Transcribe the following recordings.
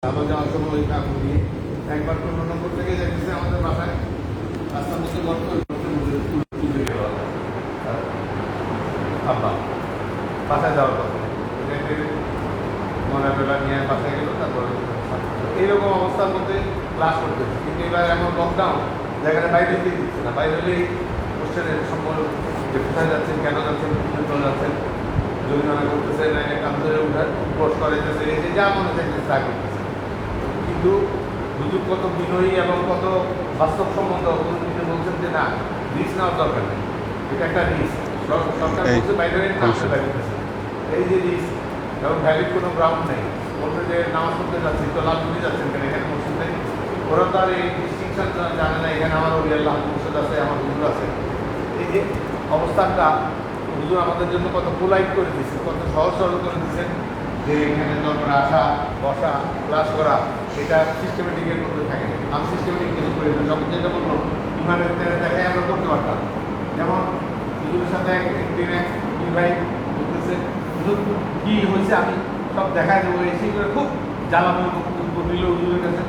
আবার যাওয়ার সময় ওই কাকু নিয়ে একবার 15 নম্বর থেকে যাইতেছে আমাদের বাসায় রাস্তার মধ্যে গল্প তুলে গেল আব্বা বাসায় যাওয়ার কথা মনে পেলা নিয়ে বাসায় গেল। তারপর এইরকম অবস্থার মধ্যে ক্লাস করতেছে, কিন্তু এবার এমন লকডাউন যেখানে বাইরে দিয়ে দিচ্ছে না। বাইরে হলেই কোশ্চেনের সম্পর্ক যে কোথায় যাচ্ছেন, কেন যাচ্ছেন, চলে যাচ্ছেন, জরিমানা করতেছে, নাইলে কাম ধরে উঠার পোস্ট করাইতেছে, এই যে যা মনে চাইতেছে তা করতেছে। কিন্তু হুজুর কত বিনয়ী এবং কত বাস্তবসম্মত তিনি বলছেন যে না, রিস্ক নেওয়ার দরকার নেই, এটা একটা রিস্ক। সরকার বলছে বাইরে লাগতেছে, এই যে রিস্ক এবং ভ্যালিড কোনো গ্রাউন্ড নেই। বলতে যে নামাজ পড়তে যাচ্ছি তো লালপুরি যাচ্ছেন কেন, এখানে মসজিদ নেই। ওরা তো আর এই ডিস্টিংশন জানে না, এখানে আমার ওই আল্লাহ মসজিদ আছে, আমার হুজুর আছে। এই যে অবস্থানটা হুজুর আমাদের জন্য কত পোলাইট করে দিচ্ছে, কত সহজ সরল করে দিচ্ছেন যে এখানে দরকার আসা, বসা, ক্লাস করা, এটা সিস্টেমেটিকের মধ্যে থাকে। আমি সিস্টেমেটিক কিছু করি না, যখন যেটা বলবো ইমানের দেখাই আমরা করতে পারতাম। যেমন হুজুরের সাথে একদিন এক ভাই বলতেছে, হুজুর কী হয়েছে আমি সব দেখাই দেবো, এসে করে খুব জ্বালানো বক্তব্য দিল হুজুরের কাছে।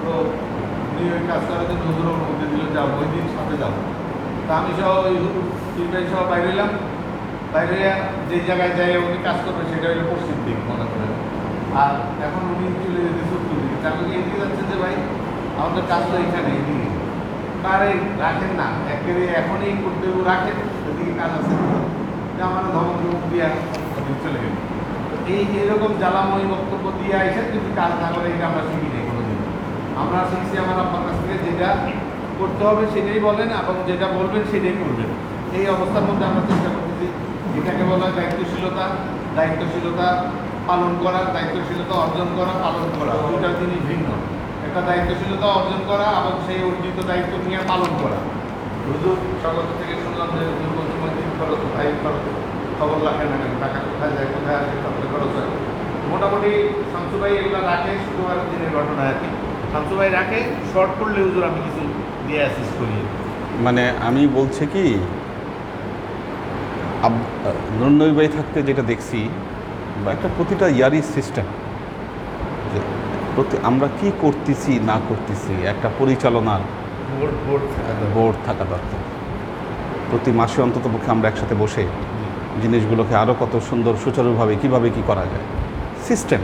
তো উনি ওই কাজ করার জন্য হুজুরের মধ্যে দিল, যাও ওই দিন সাথে যাও। তা আমি সহ ওই তিনটাই সহ বাইরে এলাম। বাইরে যে জায়গায় যাই উনি কাজ করবে সেটা হলো পশ্চিম দিক মনে করেন, আর এখন উনি চলে যেতে উত্তর দিকে। তার মানে এদিকে যাচ্ছে যে ভাই আমাদের কাজ তো এখানে এদিকে, আরে রাখেন না, একেবারে এখনই করতে রাখেন, এদিকে কাজ আছে যে আমার ধর্ম দিয়া চলে গেল। এই এরকম জ্বালাময়ী বক্তব্য দিয়ে আইসেন, কিন্তু কাজ না করে এটা আমরা শিখি নেই কোনোদিন। আমরা শিখছি আমার আপনার কাছ থেকে যেটা করতে হবে সেটাই বলেন এবং যেটা বলবেন সেটাই করবেন। এই অবস্থার মধ্যে আমরা চেষ্টা করতেছি, এটাকে বলা হয় দায়িত্বশীলতা। দায়িত্বশীলতা পালন করা, দায়িত্বশীলতা অর্জন করা, পালন করা দুটা জিনিস ভিন্ন। একটা দায়িত্বশীলতা অর্জন করা এবং সেই অর্জিত দায়িত্ব নিয়ে পালন করা। হুজুর স্বাগত থেকে শুনলাম যে হুজুর বলতে খরচ, ভাই খরচ, খবর রাখেন না কেন, টাকা কোথায় যায়, কোথায় আসে, তারপরে খরচ হয়। মোটামুটি শামসু ভাই এগুলো রাখে, শুক্রবার দিনের ঘটনা আর কি। শামসু ভাই রাখে, শর্ট করলে হুজুর আমি কিছু দিয়ে অ্যাসিস্ট করি। মানে আমি বলছি কি, নন্দী ভাই থাকতে যেটা দেখছি বা একটা প্রতিটা ইয়ারই সিস্টেম, যে আমরা কি করতেছি না করতেছি একটা পরিচালনার বোর্ড থাকা দরকার। প্রতি মাসে অন্তত পক্ষে আমরা একসাথে বসে জিনিসগুলোকে আরও কত সুন্দর সুচারুভাবে কীভাবে কী করা যায় সিস্টেম।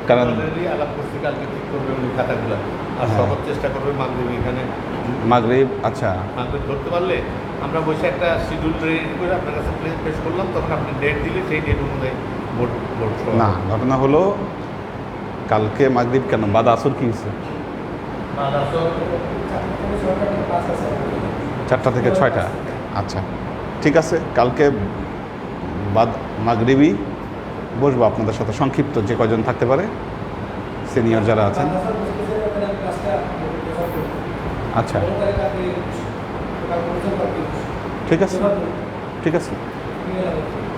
কারণ আলাপ করছি কালকে ঠিক করবে উনি খাতাগুলো, আর সবার চেষ্টা করবে মাগরিব এখানে মাগরিব। আচ্ছা, মাগরিব ধরতে পারলে আমরা বসে একটা শিডিউল রেডি করে আপনার কাছে পেশ করলাম, তখন আপনি ডেট দিলে সেই ডেট অনুযায়ী বোর্ড না, ঘটনা হলো কালকে মাগরিব কেন, বাদ আসর কী হয়েছে? 4টা থেকে 6টা। আচ্ছা ঠিক আছে, কালকে বাদ মাগরিবই বসবো আপনাদের সাথে, সংক্ষিপ্ত যে কয়জন থাকতে পারে সিনিয়র যারা আছেন। আচ্ছা ঠিক আছে, ঠিক আছে,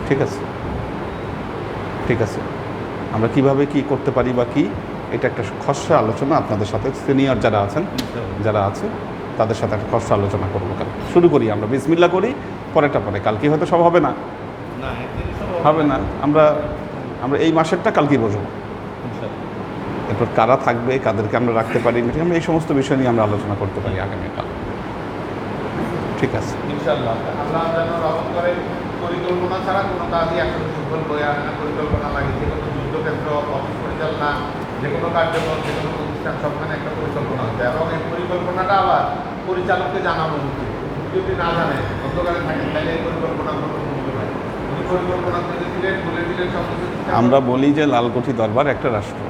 ঠিক আছে, ঠিক আছে। আমরা কিভাবে কি করতে পারি বা কি, এটা একটা খসড়া আলোচনা আপনাদের সাথে সিনিয়র যারা আছেন, যারা আছে তাদের সাথে একটা খসড়া আলোচনা করবো। কাল শুরু করি আমরা, বিসমিল্লাহ করি, পরেরটা পরে। কালকে হয়তো সব হবে না, হবে না, আমরা এই মাসেরটা কালকেই বসবো। এরপর কারা থাকবে, কাদেরকে আমরা রাখতে পারি, আমরা এই সমস্ত বিষয় নিয়ে আমরা আলোচনা করতে পারি আগামীকাল। ঠিক আছে ইনশাআল্লাহ। আল্লাহ যেন রহমত করে, পরিকল্পনা ছাড়া কোনো কাজই আসলে সুফল বয়ে আনে না। পরিকল্পনা লাগে, যে কোনো যুদ্ধক্ষেত্র, অফিস পরিচালনা, যে কোনো কার্যক্রম, যে কোনো প্রতিষ্ঠান, সবখানে একটা পরিকল্পনা হচ্ছে এবং এই পরিকল্পনাটা আবার পরিচালককে জানানো উচিত। যদি না জানে, অন্ধকারে থাকেন, তাহলে এই পরিকল্পনা কোনো মূল্য নাই। উনি পরিকল্পনা করে দিলেন, বলে দিলেন সব কিছু। আমরা বলি যে লালকুঠি দরবার একটা রাষ্ট্র,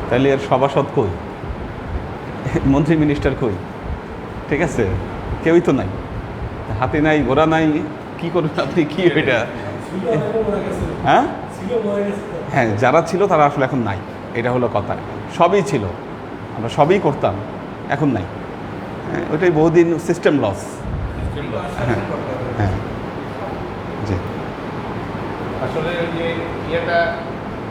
তাহলে এর সভাসদ কই, মন্ত্রী মিনিস্টার কই? ঠিক আছে, কেউই তো নাই, হাতে নাই, ঘোড়া নাই, কি করবেন আপনি? কি এটা? হ্যাঁ হ্যাঁ, যারা ছিল তারা আসলে এখন নাই, এটা হলো কথা। সবই ছিল, আমরা সবই করতাম, এখন নাই। হ্যাঁ, ওইটাই বহুদিন সিস্টেম লস। হ্যাঁ হ্যাঁ জি। আসলে ওই যে ইয়েটা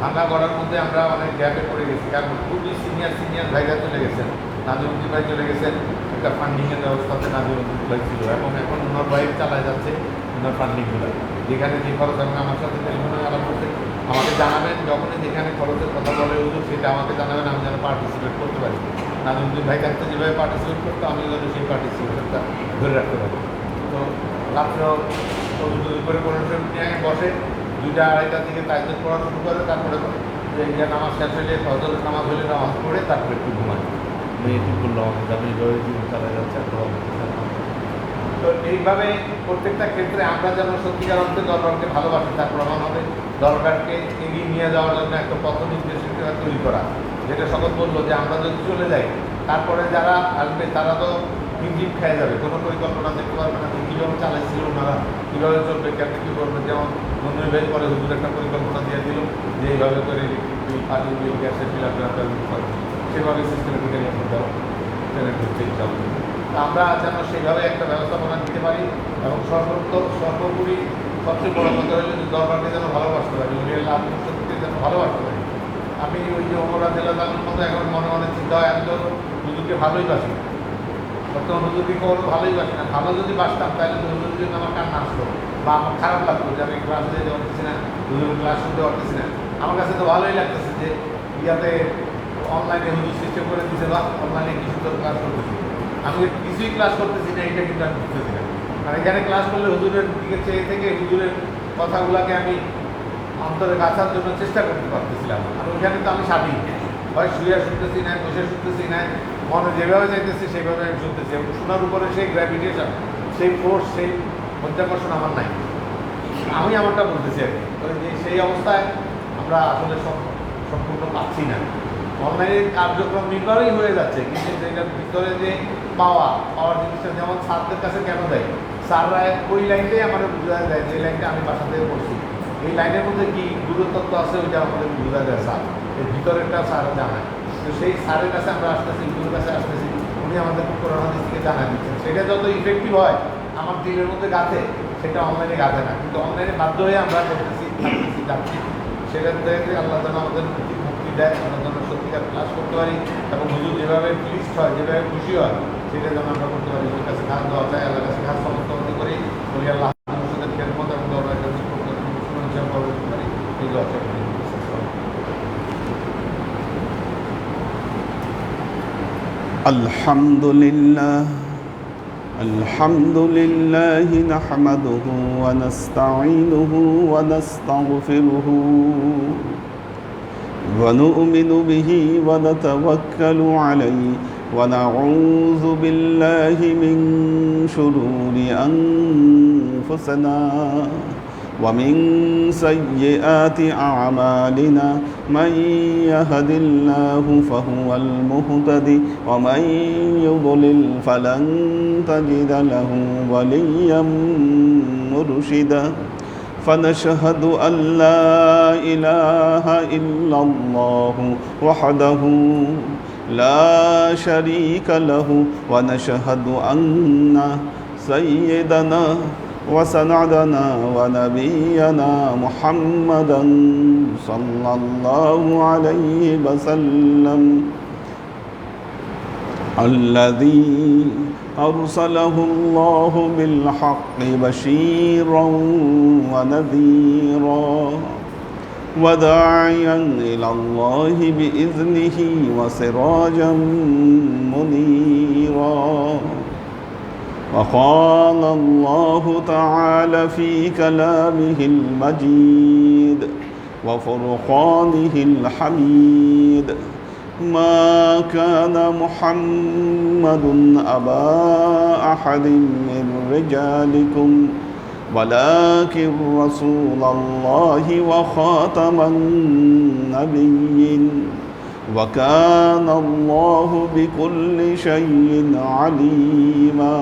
ভাঙা গড়ার মধ্যে আমরা অনেক গ্যাপে পড়ে গেছি, কারণ খুবই সিনিয়র ভাইরা চলে গেছেন, নাজিরুদ্দিন ভাই চলে গেছেন, একটা ফান্ডিংয়ের ব্যবস্থাতে নাজিরুদ্দিন ভাই ছিল, এবং এখন ওনার ভাই চালায় যাচ্ছে ওনার ফান্ডিংগুলো, যেখানে যে খরচ। এবং আমার সাথে টেলিফোনে আলাপ করতে আমাকে জানাবেন, যখনই যেখানে খরচের কথা বলে হুজুর সেটা আমাকে জানাবেন, আমি যেন পার্টিসিপেট করতে পারি। নাজমুদ্দিন ভাই থাকতে যেভাবে পার্টিসিপেট করতো আমি যেন সেই পার্টিসিপেশনটা ধরে রাখতে পারি। তো রাত্রেও করে পড়াশোনা নিয়ে বসে 2টা 2:30টার দিকে তাইজুদ পড়া শুরু করে, তারপরে যে ইয়া নামাজ শেষ হলে ফজরের নামাজ হলে নামাজ পড়ে তারপরে একটু ঘুমায়। মেয়েটি বললো আমাকে আমি এইভাবে জীবন চালা যাচ্ছে। তো এইভাবে প্রত্যেকটা ক্ষেত্রে আমরা যেন সত্যিকার অর্থে দরবারকে ভালোবাসি, তার প্রমাণ হবে দরবারকে এগিয়ে নিয়ে যাওয়ার জন্য একটা পথ নির্দেশিকা তৈরি করা। যেটা সকল বললো যে আমরা যদি চলে যাই তারপরে যারা আসবে তারা তো হিমজিম খেয়ে যাবে, কোনো পরিকল্পনা দেখতে পারবে না যে কীভাবে চালাইছিল ওনারা, কীভাবে চলবে, কেমন কী করবে। যেমন মন্দির ভাই পরে হুজুর একটা পরিকল্পনা দিয়ে দিল যে এইভাবে করে পানি গ্যাসের ফিলার সেভাবে সিস্টেমেটিক্যালি এখন দেওয়া ট্রেনের করতে ইচ্ছা আমরা যেন সেইভাবে একটা ব্যবস্থাপনা দিতে পারি। এবং সর্বোপরি সবচেয়ে বড় কথা হলো যে দরবারকে যেন ভালোবাসতে পারি, আত্মসত্যকে যেন ভালোবাসতে পারি। আমি ওই যে অমরা জেলাদার মতো এখন মনে মনে চিন্তা হয় আমি তো হুজুরকে ভালোই বাসি, বর্তমান হুজুরকে কোনো ভালোই বাসি না। ভালো যদি বাসতাম তাহলে তো হুজুর জন্য আমার কান্না আসতো বা আমার খারাপ লাগতো যে আমি ক্লাসে যেতে পারতেছি না, হুজুরের ক্লাস শুনতে পারতেছি না। আমার কাছে তো ভালোই লাগতেছে যে ইয়াতে অনলাইনে হুজুর সিস্টেম করে দিচ্ছে বা অনলাইনে কিছু তো ক্লাস করতেছি। আমি কিছুই ক্লাস করতেছি না, এটা কিন্তু আমি বুঝতেছি না। মানে এখানে ক্লাস করলে হুজুরের দিকে চেয়ে থেকে হুজুরের কথাগুলোকে আমি অন্তরে গাছার জন্য চেষ্টা করতে পারতেছিলাম। আর ওইখানে তো আমি স্বাধীন, হয় শুয়ে শুনতেছি না, বসে শুনতেছি না, মনে যেভাবে যাইতেছি সেভাবে আমি শুনতেছি। এবং শোনার উপরে সেই গ্র্যাভিটেশন, সেই ফোর্স, সেই মধ্যাকর্ষণ আমার নাই। আমি আমারটা বলতেছি আর কি, সেই অবস্থায় আমরা আসলে সম্পূর্ণ পাচ্ছি না। অনলাইনের কার্যক্রম নির্ভরই হয়ে যাচ্ছে, কিন্তু যেটার ভিতরে যে পাওয়ার জিনিসটা যেমন স্যারদের কাছে কেন দেয়, স্যাররা ওই লাইনটাই আমাদের বোঝা যায় যে লাইনটা আমি বাসা থেকে পড়ছি, এই লাইনের মধ্যে কি গুরুত্ব আছে ওইটা আমাদের বোঝা যায় স্যার, এর ভিতরেরটা স্যার জানায়। তো সেই স্যারের কাছে আমরা আসতেছি, গুরুর কাছে আসতেছি, উনি আমাদের করোনা দিক থেকে জানায় দিচ্ছেন। সেটা যত ইফেক্টিভ হয় আমার দিলের মধ্যে গাঁথে, সেটা অনলাইনে গাঁথে না। কিন্তু অনলাইনে বাধ্য হয়ে আমরা করতেছি, থাকতেছি, যাচ্ছি। সেটার থেকে আল্লাহ যেন আমাদের মুক্তি দেয়, আমরা যেন সত্যিকার ক্লাস করতে পারি এবং হুজুর যেভাবে প্লিজড হয়, যেভাবে খুশি হয়, সেটা যেন আমরা করতে পারি। ওর কাছে খাস দেওয়া চাই, আল্লাহর কাছে খাস সমর্থ করি, বলি আল্লাহ মানুষদের খেদমত এবং দরবারের কাছে করতে পারি, এই দোয়া চাই। الحمد لله نحمده ونستعينه ونستغفره ونؤمن به ونتوكل عليه ونعوذ بالله من شرور أنفسنا ومن سيئات أعمالنا من يهد الله فهو المهتدي ومن يضلل فلن تجد له وليا مرشدا فنشهد أن لا إله إلا الله وحده لا شريك له ونشهد أن سيدنا وسندنا ونبينا محمدا صلى الله عليه وسلم الذي أرسله الله بالحق بشيرا ونذيرا وداعيا إلى الله بإذنه وسراجا منيرا. وقال الله تعالى في كلامه المجيد وفرقانه الحميد ما كان محمد أبا أحد من رجالكم ولكن رسول الله وخاتم النبيين وكان الله بكل شيء عليما.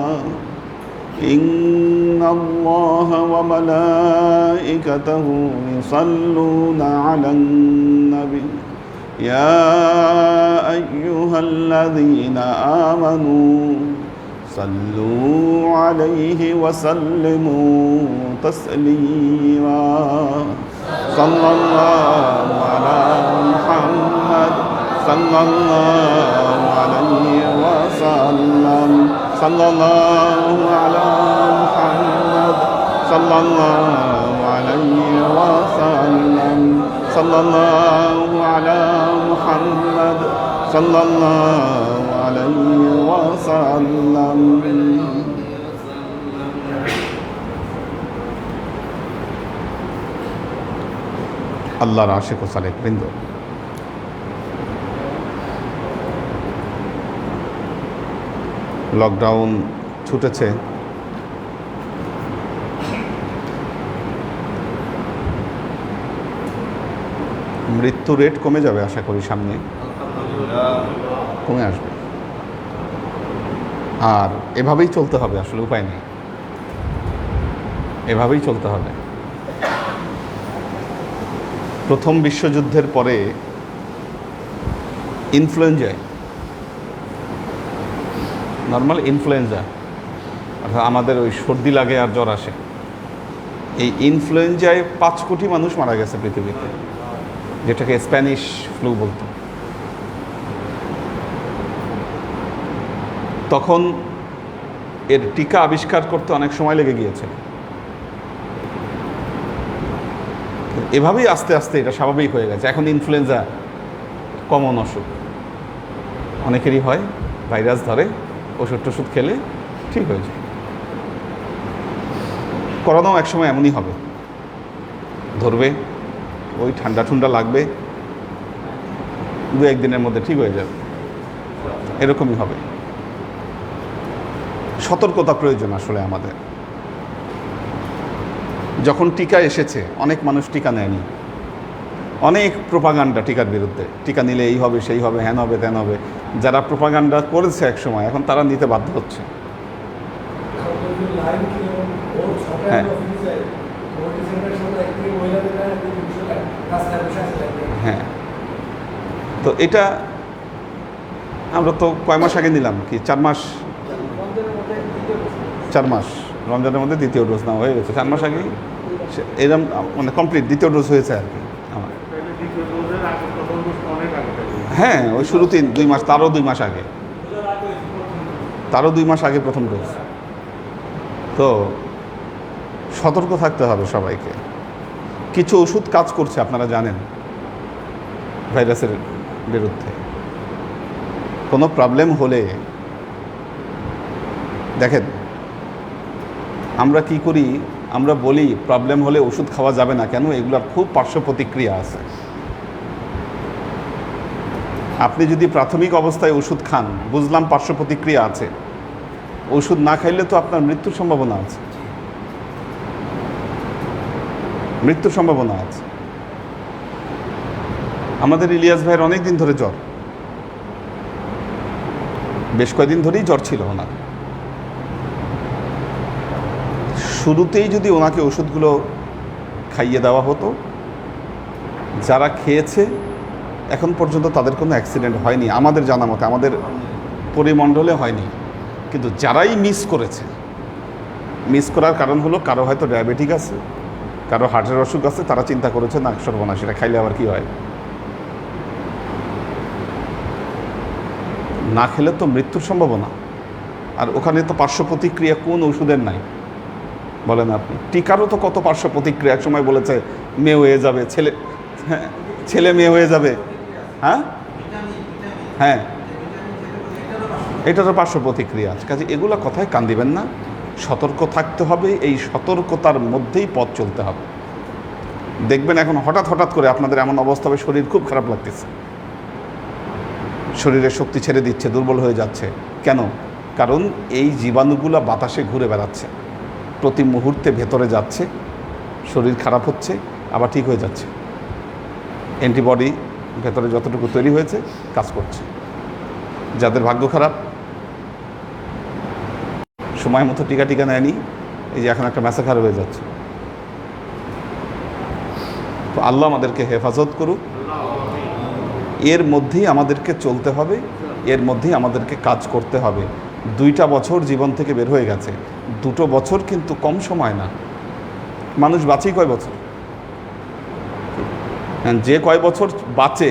إن الله وملائكته يصلون على النبي يا أيها الذين آمنوا صلوا عليه وسلموا تسليما. صلى الله على محمد صلى الله عليه وسلم صلى الله على محمد صلى الله عليه وسلم সাল্লাল্লাহু আলা মুহাম্মদ সাল্লাল্লাহু আলাইহি ওয়াসাল্লাম। আল্লাহর আশিক ও সালেক বৃন্দ, লকডাউন ছুটেছে, মৃত্যু রেট কমে যাবে আশা করি, সামনে কমে আসবে। আর এভাবেই চলতে হবে, আসলে উপায় নেই, এভাবেই চলতে হবে। প্রথম বিশ্বযুদ্ধের পরে ইনফ্লুয়েঞ্জায়, নর্মাল ইনফ্লুয়েঞ্জা অর্থাৎ আমাদের ওই সর্দি লাগে আর জ্বর আসে, এই ইনফ্লুয়েঞ্জায় 5 কোটি মানুষ মারা গেছে পৃথিবীতে, যেটাকে স্প্যানিশ ফ্লু বলতো। তখন এর টিকা আবিষ্কার করতে অনেক সময় লেগে গিয়েছে। এভাবেই আস্তে আস্তে এটা স্বাভাবিক হয়ে গেছে। এখন ইনফ্লুয়েঞ্জা কমন অসুখ, অনেকেরই হয়, ভাইরাস ধরে, ওষুধ টষুধ খেলে ঠিক হয়ে যায়। করোনাও একসময় এমনই হবে, ধরবে, ওই ঠান্ডা ঠান্ডা লাগবে, 2-1 দিনের মধ্যে ঠিক হয়ে যাবে, এরকমই হবে। সতর্কতা প্রয়োজন আসলে আমাদের। যখন টিকা এসেছে অনেক মানুষ টিকা নেয়নি, অনেক প্রোপাগান্ডা টিকার বিরুদ্ধে, টিকা নিলে এই হবে সেই হবে, হ্যান হবে ত্যান হবে। যারা প্রোপাগান্ডা করেছে এক সময়, এখন তারা নিতে বাধ্য হচ্ছে। হ্যাঁ হ্যাঁ, তো এটা আমরা তো কয় মাস আগে নিলাম, কি 4 মাস, 4 মাস রমজানের মধ্যে দ্বিতীয় ডোজ নেওয়া হয়ে গেছে। 4 মাস আগেই এরকম মানে কমপ্লিট দ্বিতীয় ডোজ হয়েছে আর কি আমার। হ্যাঁ, ওই শুরুতে 2 মাস, তারও 2 মাস আগে, তারও 2 মাস আগে প্রথম ডোজ। তো সতর্ক থাকতে হবে সবাইকে। কিছু ওষুধ কাজ করছে আপনারা জানেন ভাইরাসের বিরুদ্ধে। কোনো প্রবলেম হলে দেখেন আমরা কি করি, আমরা বলি প্রবলেম হলে ওষুধ খাওয়া যাবে না কেন, এগুলোর খুব পার্শ্ব প্রতিক্রিয়া আছে। আপনি যদি প্রাথমিক অবস্থায় ওষুধ খান, বুঝলাম পার্শ্ব প্রতিক্রিয়া আছে, ওষুধ না খাইলে তো আপনার মৃত্যুর সম্ভাবনা আছে, মৃত্যুর সম্ভাবনা আছে। আমাদের ইলিয়াস ভাইয়ের অনেক দিন ধরে জ্বর, বেশ কয়েকদিন ধরেই জ্বর ছিল ওনার। শুরুতেই যদি ওনাকে ওষুধগুলো খাইয়ে দেওয়া হতো, যারা খেয়েছে এখন পর্যন্ত তাদের কোনো অ্যাক্সিডেন্ট হয়নি আমাদের জানা মতে, আমাদের পরিমণ্ডলে হয়নি। কিন্তু যারাই মিস করেছে, মিস করার কারণ হলো কারো হয়তো ডায়াবেটিক আছে, কারো হার্টের অসুখ আছে, তারা চিন্তা করেছে না সর্বনাশ, এটা খাইলে আবার কি হয়। না খেলে তো মৃত্যুর সম্ভাবনা। আর ওখানে তো পার্শ্ব প্রতিক্রিয়া কোন ওষুধের নাই বলেন আপনি। টিকারও তো কত পার্শ্ব প্রতিক্রিয়া, এক সময় বলেছে মেয়ে হয়ে যাবে, ছেলে, হ্যাঁ ছেলে মেয়ে হয়ে যাবে। হ্যাঁ হ্যাঁ, এটারও পার্শ্ব প্রতিক্রিয়া আছে। কাজে এগুলো কথায় কান দিবেন না, সতর্ক থাকতে হবে। এই সতর্কতার মধ্যেই পথ চলতে হবে। দেখবেন এখন হঠাৎ হঠাৎ করে আপনাদের এমন অবস্থা হবে, শরীর খুব খারাপ লাগতেছে, শরীরের শক্তি ছেড়ে দিচ্ছে, দুর্বল হয়ে যাচ্ছে। কেন? কারণ এই জীবাণুগুলো বাতাসে ঘুরে বেড়াচ্ছে, প্রতি মুহূর্তে ভেতরে যাচ্ছে, শরীর খারাপ হচ্ছে, আবার ঠিক হয়ে যাচ্ছে। অ্যান্টিবডি ভেতরে যতটুকু তৈরি হয়েছে কাজ করছে। যাদের ভাগ্য খারাপ, সময় মতো টিকা নেয়নি, এই যে এখন একটা ম্যাসাকার হয়ে যাচ্ছে। তো আল্লাহ আমাদেরকে হেফাজত করুক। এর মধ্যেই আমাদেরকে চলতে হবে, এর মধ্যেই আমাদেরকে কাজ করতে হবে। 2টা বছর জীবন থেকে বের হয়ে গেছে, 2টো বছর কিন্তু কম সময় না। মানুষ বাঁচেই কয় বছর? যে কয় বছর বাঁচে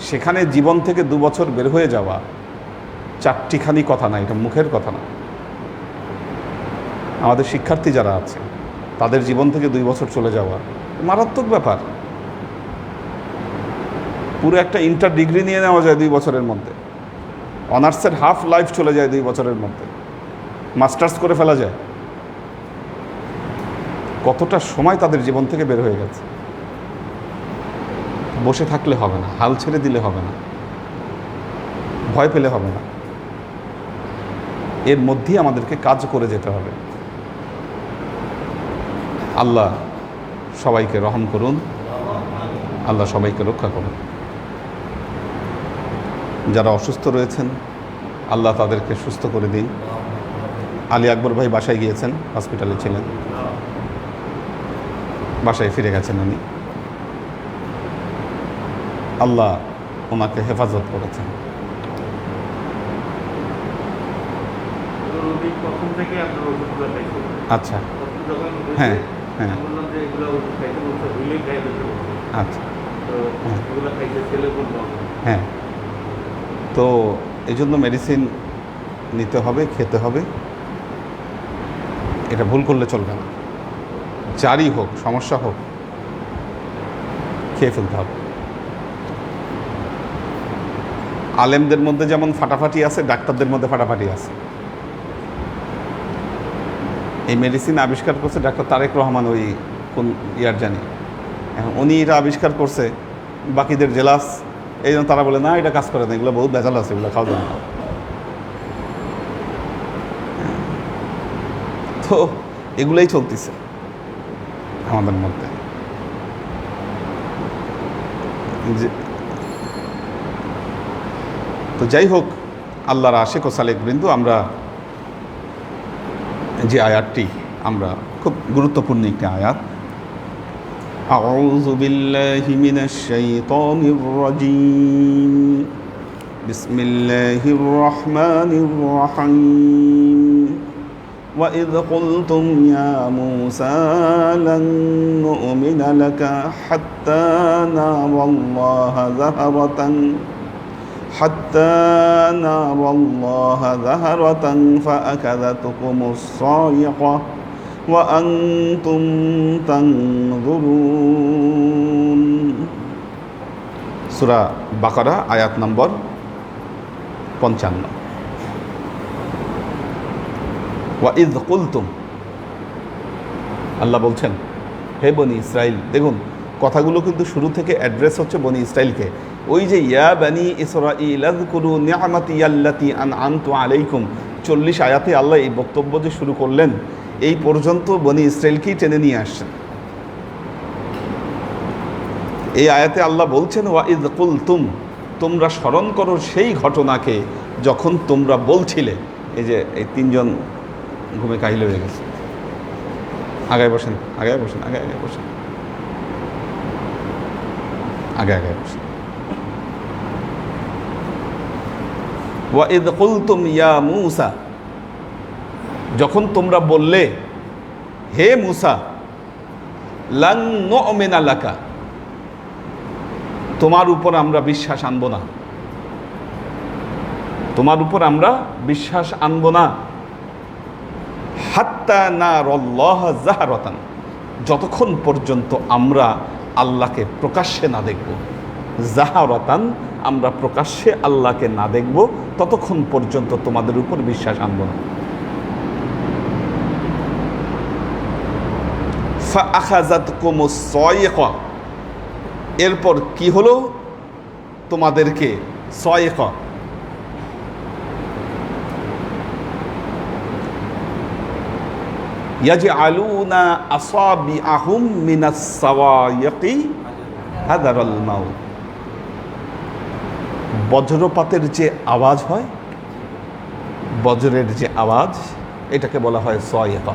সেখানে জীবন থেকে 2 বছর বের হয়ে যাওয়া 4টিখানি কথা না, এটা মুখের কথা না। আমাদের শিক্ষার্থী যারা আছে তাদের জীবন থেকে 2 বছর চলে যাওয়া মারাত্মক ব্যাপার। পুরো একটা ইন্টার ডিগ্রি নিয়ে নেওয়া যায় 2 বছরের মধ্যে, অনার্সের হাফ লাইফ চলে যায় 2 বছরের মধ্যে, মাস্টার্স করে ফেলা যায়। কতটা সময় তাদের জীবন থেকে বের হয়ে গেছে। বসে থাকলে হবে না, হাল ছেড়ে দিলে হবে না, ভয় পেলে হবে না, এর মধ্যেই আমাদেরকে কাজ করে যেতে হবে। আল্লাহ সবাইকে রহম করুন, আল্লাহ সবাইকে রক্ষা করুন। যারা অসুস্থ রয়েছেন আল্লাহ তাদেরকে সুস্থ করে দিন। আলী আকবর ভাই বাসায় গিয়েছেন, হসপিটালে ছিলেন, বাসায় ফিরে গেছেন উনি। আল্লাহ ওনাকে হেফাজত করেছেন। আচ্ছা, হ্যাঁ হ্যাঁ, আচ্ছা হ্যাঁ, তো এই জন্য মেডিসিন নিতে হবে, খেতে হবে, এটা ভুল করলে চলবে না। যারই হোক, সমস্যা হোক, খেয়ে ফেলতে হবে। আলেমদের মধ্যে যেমন ফাটাফাটি আছে, ডাক্তারদের মধ্যে ফাটাফাটি আছে। এই মেডিসিন আবিষ্কার করছে ডাক্তার তারেক রহমান, ওই কোন ইয়ার জানি, উনি এটা আবিষ্কার করছে, বাকিদের জেলাস, এই জন্য তারা বলে না এটা কাজ করে না, এগুলো বহুত ভেজাল আছে, এগুলো খাওয়া যায় না। তো এগুলোই চলতেছে আমাদের মধ্যে। তো যাই হোক, আল্লাহর আশিক ও সালেক বৃন্দ, আমরা যে আয়াতটি, আমরা খুব গুরুত্বপূর্ণ একটি আয়াত, আউযু বিল্লাহি মিনাশ শাইতানির রাজীম, বিসমিল্লাহির রাহমানির রাহিম। وَإِذْ قُلْتُمْ يَا مُوسَى لَن نُّؤْمِنَ لَكَ حَتَّى نَرَى اللَّهَ زَهْرَةً فَأَخَذَتْكُمُ الصَّاعِقَةُ وَأَنْتُمْ تَنْظُرُونَ। সূরা বাকারা আয়াত নম্বর 55। ওয়াইদ কুলতুম, আল্লাহ বলছেন হে বনি ইসরাইল। দেখুন কথাগুলো কিন্তু শুরু থেকে অ্যাড্রেস হচ্ছে বনি ইসরাইলকে। ওই যে ইয়া বানি ইসরাইল আযকুরু নি'মাতি আল্লাতী আন'আমতু আলাইকুম, 40 আয়াতে আল্লাহ এই বক্তব্য যে শুরু করলেন, এই পর্যন্ত বনি ইসরাইলকেই টেনে নিয়ে আসছেন। এই আয়াতে আল্লাহ বলছেন ওয়াইদ কুলতুম, তোমরা স্মরণ করো সেই ঘটনাকে যখন তোমরা বলছিলে। এই যে এই 3 জন ঘুমে কাহিল হয়ে গেছে, আগায় বসেন, আগায় বসেন, আগায় আগায় বসেন, আগে আগে বসেন। ওয়াইদ কুলতুম ইয়া মূসা, যখন তোমরা বললে হে মূসা, লান নু'মিনা লাকা, তোমার উপর আমরা বিশ্বাস আনব না, তোমার উপর আমরা বিশ্বাস আনব না, হাত্তা নারাল্লাহ জাহরাতান, যতক্ষণ পর্যন্ত আমরা আল্লাহকে প্রকাশ্যে না দেখব। জাহরাতান, আমরা প্রকাশ্যে আল্লাহকে না দেখব, ততক্ষণ পর্যন্ত তোমাদের উপর বিশ্বাস আনব না। ফাআখাযাতকুমুস সাইকা, এরপর কি হলো? তোমাদেরকে সাইকা, ইয়াজআলুনা আসাবিআহুম মিনাস সাওয়াইকি হাদারাল মাউত, বজ্রপাতের যে আওয়াজ হয়, বজ্রের যে আওয়াজ, এটাকে বলা হয় সাইকা।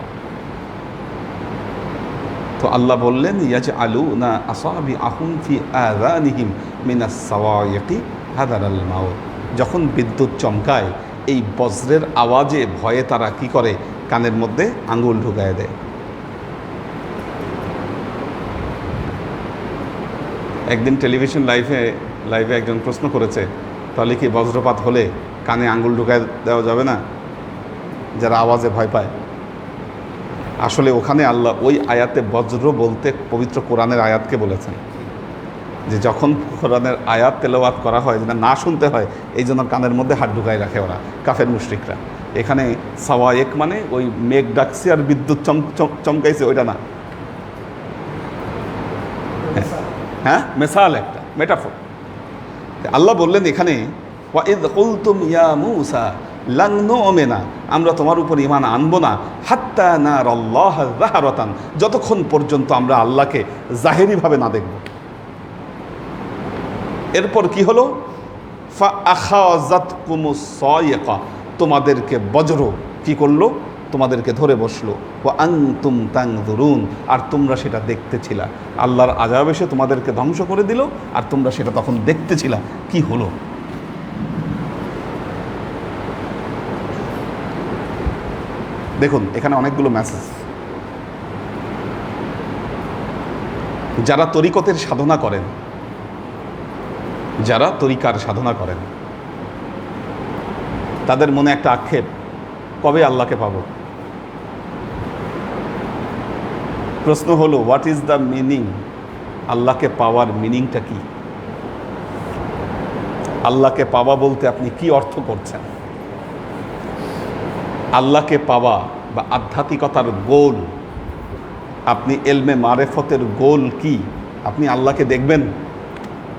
তো আল্লাহ বললেন ইয়াজআলুনা আসাবিআহুম ফি আযানিহিম মিনাস সাওয়াইকি হাদারাল মাউত, যখন বিদ্যুৎ চমকায় এই বজ্রের আওয়াজে ভয়ে তারা কি করে? কানের মধ্যে আঙ্গুল ঢুকায় দেয়। একদিন টেলিভিশন লাইভে একজন প্রশ্ন করেছে, তাহলে কি বজ্রপাত হলে কানে আঙ্গুল ঢুকায় দেওয়া যাবে না, যারা আওয়াজে ভয় পায়? আসলে ওখানে আল্লাহ ওই আয়াতে বজ্র বলতে পবিত্র কোরআনের আয়াতকে বলেছেন। যে যখন কোরআনের আয়াত তেলাওয়াত করা হয় যেন না শুনতে হয়, এই জন্য কানের মধ্যে হাত ঢুকায় রাখে ওরা, কাফের মুশরিকরা। এখানে সাওয়ায়েক মানে ওই মেঘ ডাকছে আর বিদ্যুৎ চমকাইছে, ওইটা না। হ্যাঁ, মেসাল, একটা মেটাফোর। আল্লাহ বললেন এখানে, ওয়াইদ কুলতুম ইয়া মূসা লান নু'মিনা, আমরা তোমার উপর ঈমান আনবো না, হাত্তা নারাল্লাহ যাহারাতান, যতক্ষণ পর্যন্ত আমরা আল্লাহকে জাহেরিভাবে না দেখব। এরপর কি হলো? ফা আখাযাতকুমুস সায়িকা, তোমাদেরকে বজ্র কি করলো? তোমাদেরকে ধরে বসলো। ওয়া আনতুম তানজুরুন, আর তোমরা সেটা দেখতেছিলা। আল্লাহর আযাব এসে তোমাদেরকে ধ্বংস করে দিল, আর তোমরা সেটা তখন দেখতেছিলা। কি হলো? দেখুন এখানে অনেকগুলো মেসেজ। যারা তরিকতের সাধনা করেন, যারা তরিকার সাধনা করেন, তাদের মনে একটা আক্ষেপ, কবে আল্লাহকে পাবো। প্রশ্ন হলো, হোয়াট ইজ দ্য মিনিং? আল্লাহকে পাওয়ার মিনিংটা কি? আল্লাহকে পাওয়া বলতে আপনি কি অর্থ করছেন? আল্লাহকে পাওয়া বা আধ্যাত্মিকতার গোল, আপনি এলমে মারেফতের গোল কি? আপনি আল্লাহকে দেখবেন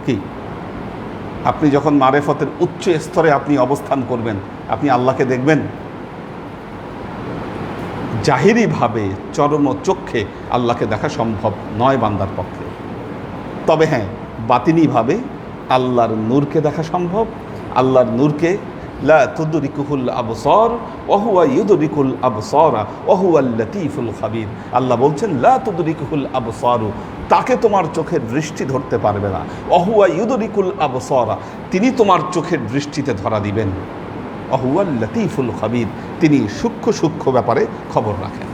কি? আপনি যখন মারেফতের উচ্চ স্তরে আপনি অবস্থান করবেন, আপনি আল্লাহকে দেখবেন? জাহিরিভাবে চরম চক্ষে আল্লাহকে দেখা সম্ভব নয় বান্দার পক্ষে। তবে হ্যাঁ, বাতিনিভাবে আল্লাহর নূরকে দেখা সম্ভব। আল্লাহর নূরকে লা তুদরিকুহুল আবসার ওয়া হুয়া ইউদরিকুল আবসারা ওয়া হুয়াল লাতীফুল খাবীর। আল্লাহ বলছেন লা তুদরিকুহুল আবসারু, তাকে তোমার চোখের দৃষ্টি ধরতে পারবে না। ওয়া হুয়া ইউদরিকুল আবসারা, তিনি তোমার চোখের দৃষ্টিতে ধরা দিবেন। ওয়া হুয়াল লাতীফুল খাবীর, তিনি সূক্ষ্ম সূক্ষ্ম ব্যাপারে খবর রাখেন।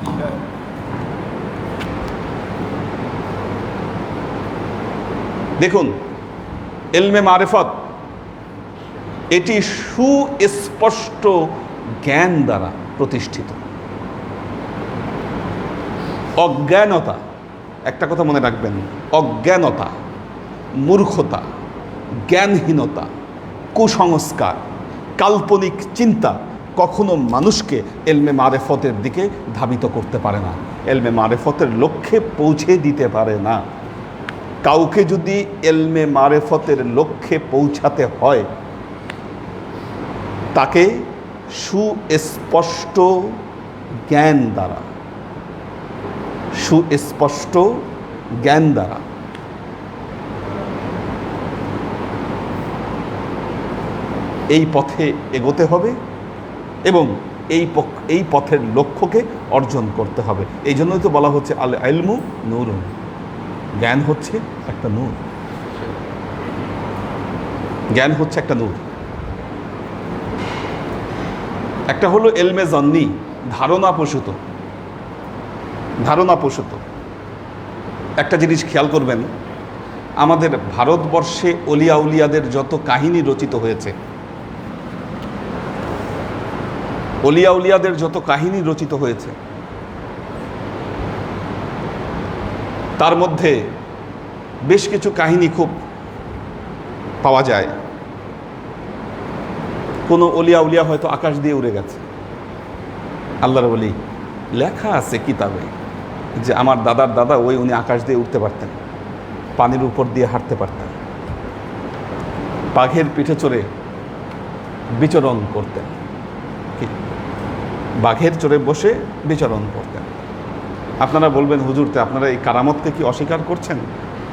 দেখুন ইলমে মারিফত, এটি সুস্পষ্ট জ্ঞান দ্বারা প্রতিষ্ঠিত। অজ্ঞানতা, একটা কথা মনে রাখবেন, অজ্ঞানতা, মূর্খতা, জ্ঞানহীনতা, কুসংস্কার, কাল্পনিক চিন্তা কখনো মানুষকে এলমে মারেফতের দিকে ধাবিত করতে পারে না, এলমে মারেফতের লক্ষ্যে পৌঁছে দিতে পারে না। কাউকে যদি এলমে মারেফতের লক্ষ্যে পৌঁছাতে হয়, তাকে সুস্পষ্ট জ্ঞান দ্বারা, সুস্পষ্ট জ্ঞান দ্বারা এই পথে এগোতে হবে এবং এই পথের লক্ষ্যকে অর্জন করতে হবে। এই জন্যই তো বলা হচ্ছে আল ইলমু নূরুন, জ্ঞান হচ্ছে একটা নূর। জ্ঞান হচ্ছে একটা নূর। একটা হলো এলমে জন্নি, ধারণা প্রসূত। ধারণা প্রসূত একটা জিনিস খেয়াল করবেন, আমাদের ভারতবর্ষে অলিয়া উলিয়াদের যত কাহিনী রচিত হয়েছে, অলিয়া উলিয়াদের যত কাহিনী রচিত হয়েছে, তার মধ্যে বেশ কিছু কাহিনী খুব পাওয়া যায়। কোনো অলিয়া উলিয়া হয়তো আকাশ দিয়ে উড়ে গেছে, আল্লাহর ওলি, লেখা আছে কিতাবে যে আমার দাদার দাদা উনি আকাশ দিয়ে উঠতে পারতেন, পানির উপর দিয়ে হাঁটতে পারতেন, বাঘের পিঠে চড়ে বিচরণ করতেন, বাঘের চড়ে বসে বিচরণ করতেন। আপনারা বলবেন হুজুর, তে আপনারা এই কারামতকে কি অস্বীকার করছেন?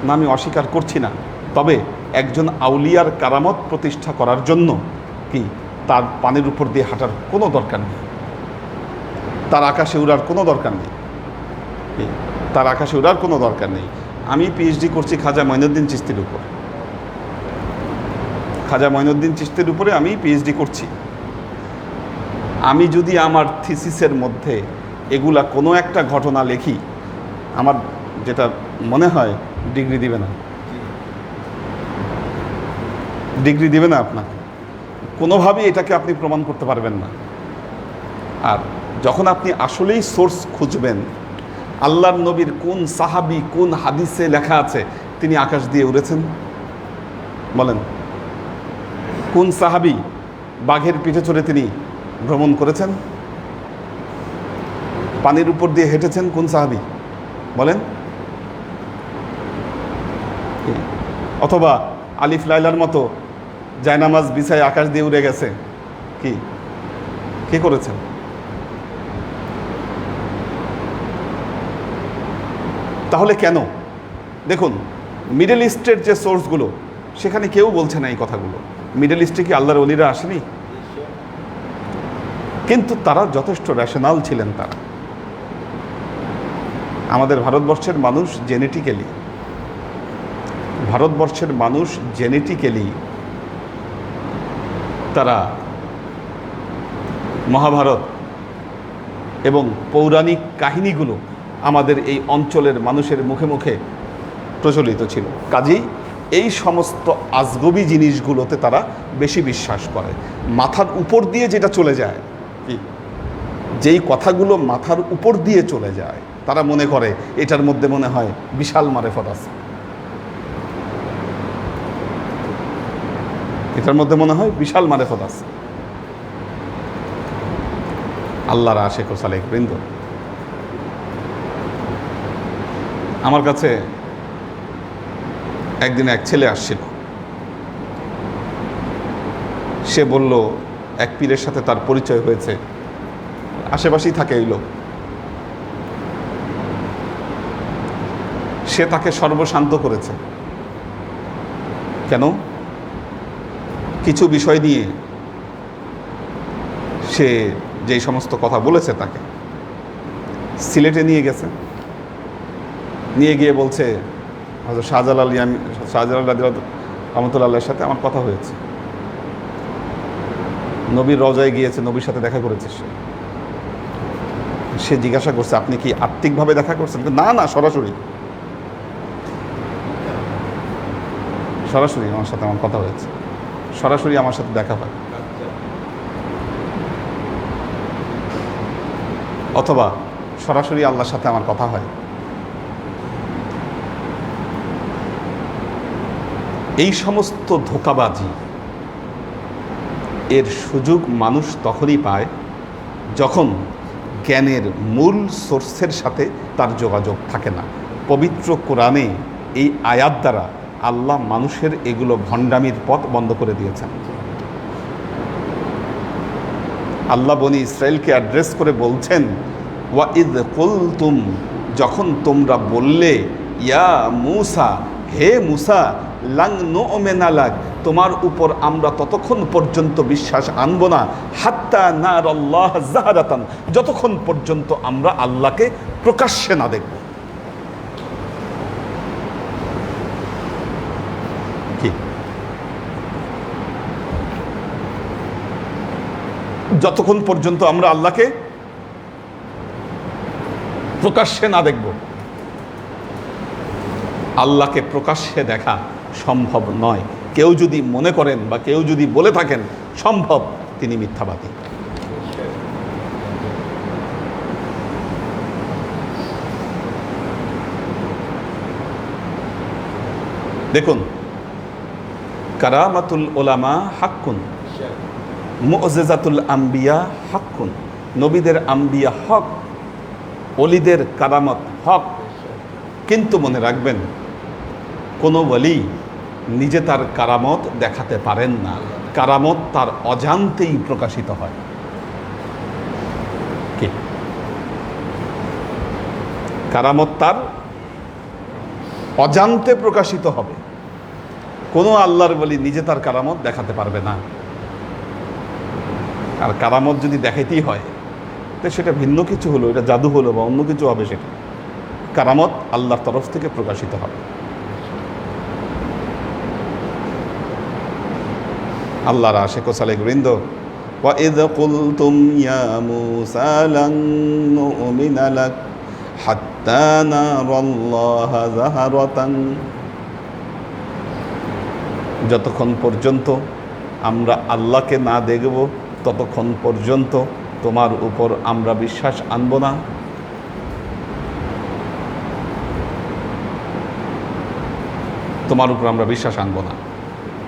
না, আমি অস্বীকার করছি না। তবে একজন আউলিয়ার কারামত প্রতিষ্ঠা করার জন্য কি তার পানির উপর দিয়ে হাঁটার কোনো দরকার নেই, তার আকাশে উড়ার কোনো দরকার নেই, তার আকাশে উড়ার কোনো দরকার নেই। আমি পিএইচডি করছি খাজা মঈনুদ্দিন চিশতির উপর, খাজা মঈনুদ্দিন চিশতির উপরে আমি পিএইচডি করছি। আমি যদি আমার থিসিসের মধ্যে এগুলা কোনো একটা ঘটনা লিখি, আমার যেটা মনে হয় ডিগ্রি দিবে না, ডিগ্রি দিবে না আপনাকে, কোনোভাবেই এটাকে আপনি প্রমাণ করতে পারবেন না। আর যখন আপনি আসলেই সোর্স খুঁজবেন, আল্লাহর নবীর কোন সাহাবী কোন হাদিসে লেখা আছে তিনি আকাশ দিয়ে উড়েছেন, বলেন, কোন সাহাবী বাঘের পিঠে চড়ে তিনি ভ্রমণ করেছেন? পানির উপর দিয়ে হেঁটেছেন কোন সাহাবী? বলেন। অথবা আলিফ লাইলার মতো জায়নামাজ বিছায় আকাশ দিয়ে উড়ে গেছে, কি করেছেন? তাহলে কেন? দেখুন, মিডল ইস্টের যে সোর্সগুলো, সেখানে কেউ বলছে না এই কথাগুলো। মিডল ইস্টে কি আল্লাহর ওলিরা আসেনি? কিন্তু তারা যথেষ্ট রেশনাল ছিলেন। তারা, আমাদের ভারতবর্ষের মানুষ জেনেটিক্যালি তারা মহাভারত এবং পৌরাণিক কাহিনীগুলো আমাদের এই অঞ্চলের মানুষের মুখে মুখে প্রচলিত ছিল। কাজেই এই সমস্ত আজগবি জিনিসগুলোতে তারা বেশি বিশ্বাস করে। মাথার উপর দিয়ে যেটা চলে যায়, যেই কথাগুলো মাথার উপর দিয়ে চলে যায়, তারা মনে করে এটার মধ্যে মনে হয় বিশাল মারেফত আছে, এটার মধ্যে মনে হয় বিশাল মারেফত আছে। আল্লাহর আশিক ও সালেক বৃন্দ, আমার কাছে একদিন এক ছেলে আসছিল। সে বলল এক পীরের সাথে তার পরিচয় হয়েছে, আশেপাশেই থাকে এই লোক। সে তাকে সর্বশান্ত করেছে। কেন? কিছু বিষয় নিয়ে সে যেই সমস্ত কথা বলেছে, তাকে সিলেটে নিয়ে গেছে। নিয়ে গিয়ে বলছে, হয়তো শাহজালাল রহমতুল্লাহের সাথে আমার কথা হয়েছে, নবীর রওজায় গিয়েছে, নবীর সাথে দেখা করেছে। সে জিজ্ঞাসা করছে, আপনি কি আত্মিকভাবে দেখা করছেন? না না, সরাসরি আমার সাথে আমার কথা হয়েছে, সরাসরি আমার সাথে দেখা হয়। অথবা সরাসরি আল্লাহর সাথে আমার কথা হয়। এই সমস্ত ধোঁকাবাজি এর সুযোগ মানুষ তখনই পায় যখন জ্ঞানের মূল সোর্সের সাথে তার যোগাযোগ থাকে না। পবিত্র কোরআনে এই আয়াত দ্বারা আল্লাহ মানুষের এগুলো ভণ্ডামির পথ বন্ধ করে দিয়েছেন। আল্লাহ বনি ইসরায়েলকে অ্যাড্রেস করে বলছেন, ওয়াইদ কুলতুম, যখন তোমরা বললে, ইয়া মূসা, হে মূসা, লাং নু'মিনা লাক, তোমার উপর আমরা ততক্ষণ পর্যন্ত বিশ্বাস আনব না, হাত্তা নারাল্লাহ জাহারাতান, যতক্ষণ পর্যন্ত আমরা আল্লাহকে প্রকাশ্যে না দেখব। কি? যতক্ষণ পর্যন্ত আমরা আল্লাহকে প্রকাশ্যে না দেখব। আল্লাহকে প্রকাশ্যে দেখা সম্ভব নয়। কেউ যদি মনে করেন বা কেউ যদি বলে থাকেন সম্ভব, তিনি মিথ্যাবাদী। দেখুন, কারামাতুল উলামা হাক্কুন, মুআজিজাতুল আম্বিয়া হাক্কুন, নবীদের আম্বিয়া হক, ওলিদের কারামত হক। কিন্তু মনে রাখবেন, কোনো ওলি নিজে তার কারামত দেখাতে পারেন না। কারামত তার অজান্তেই প্রকাশিত হয়। কি? কারামত তার অজান্তে প্রকাশিত হবে। কোনো আল্লাহর ওলি নিজে তার কারামত দেখাতে পারবে না। আর কারামত যদি দেখাইতেই হয়, তো সেটা ভিন্ন কিছু হলো, এটা জাদু হলো বা অন্য কিছু হবে। সেটা কারামত আল্লাহর তরফ থেকে প্রকাশিত হবে। আল্লাহর আশিক ও সালেক বৃন্দ, ওয়াইদ কুলতুম ইয়া মূসা লান নু'মিনা লাক হাত্তা নারাল্লাহা জাহারাতান, যতক্ষণ পর্যন্ত আমরা আল্লাহকে না দেখব ততক্ষণ পর্যন্ত তোমার উপর আমরা বিশ্বাস আনব না। তোমার উপর আমরা বিশ্বাস আনব না।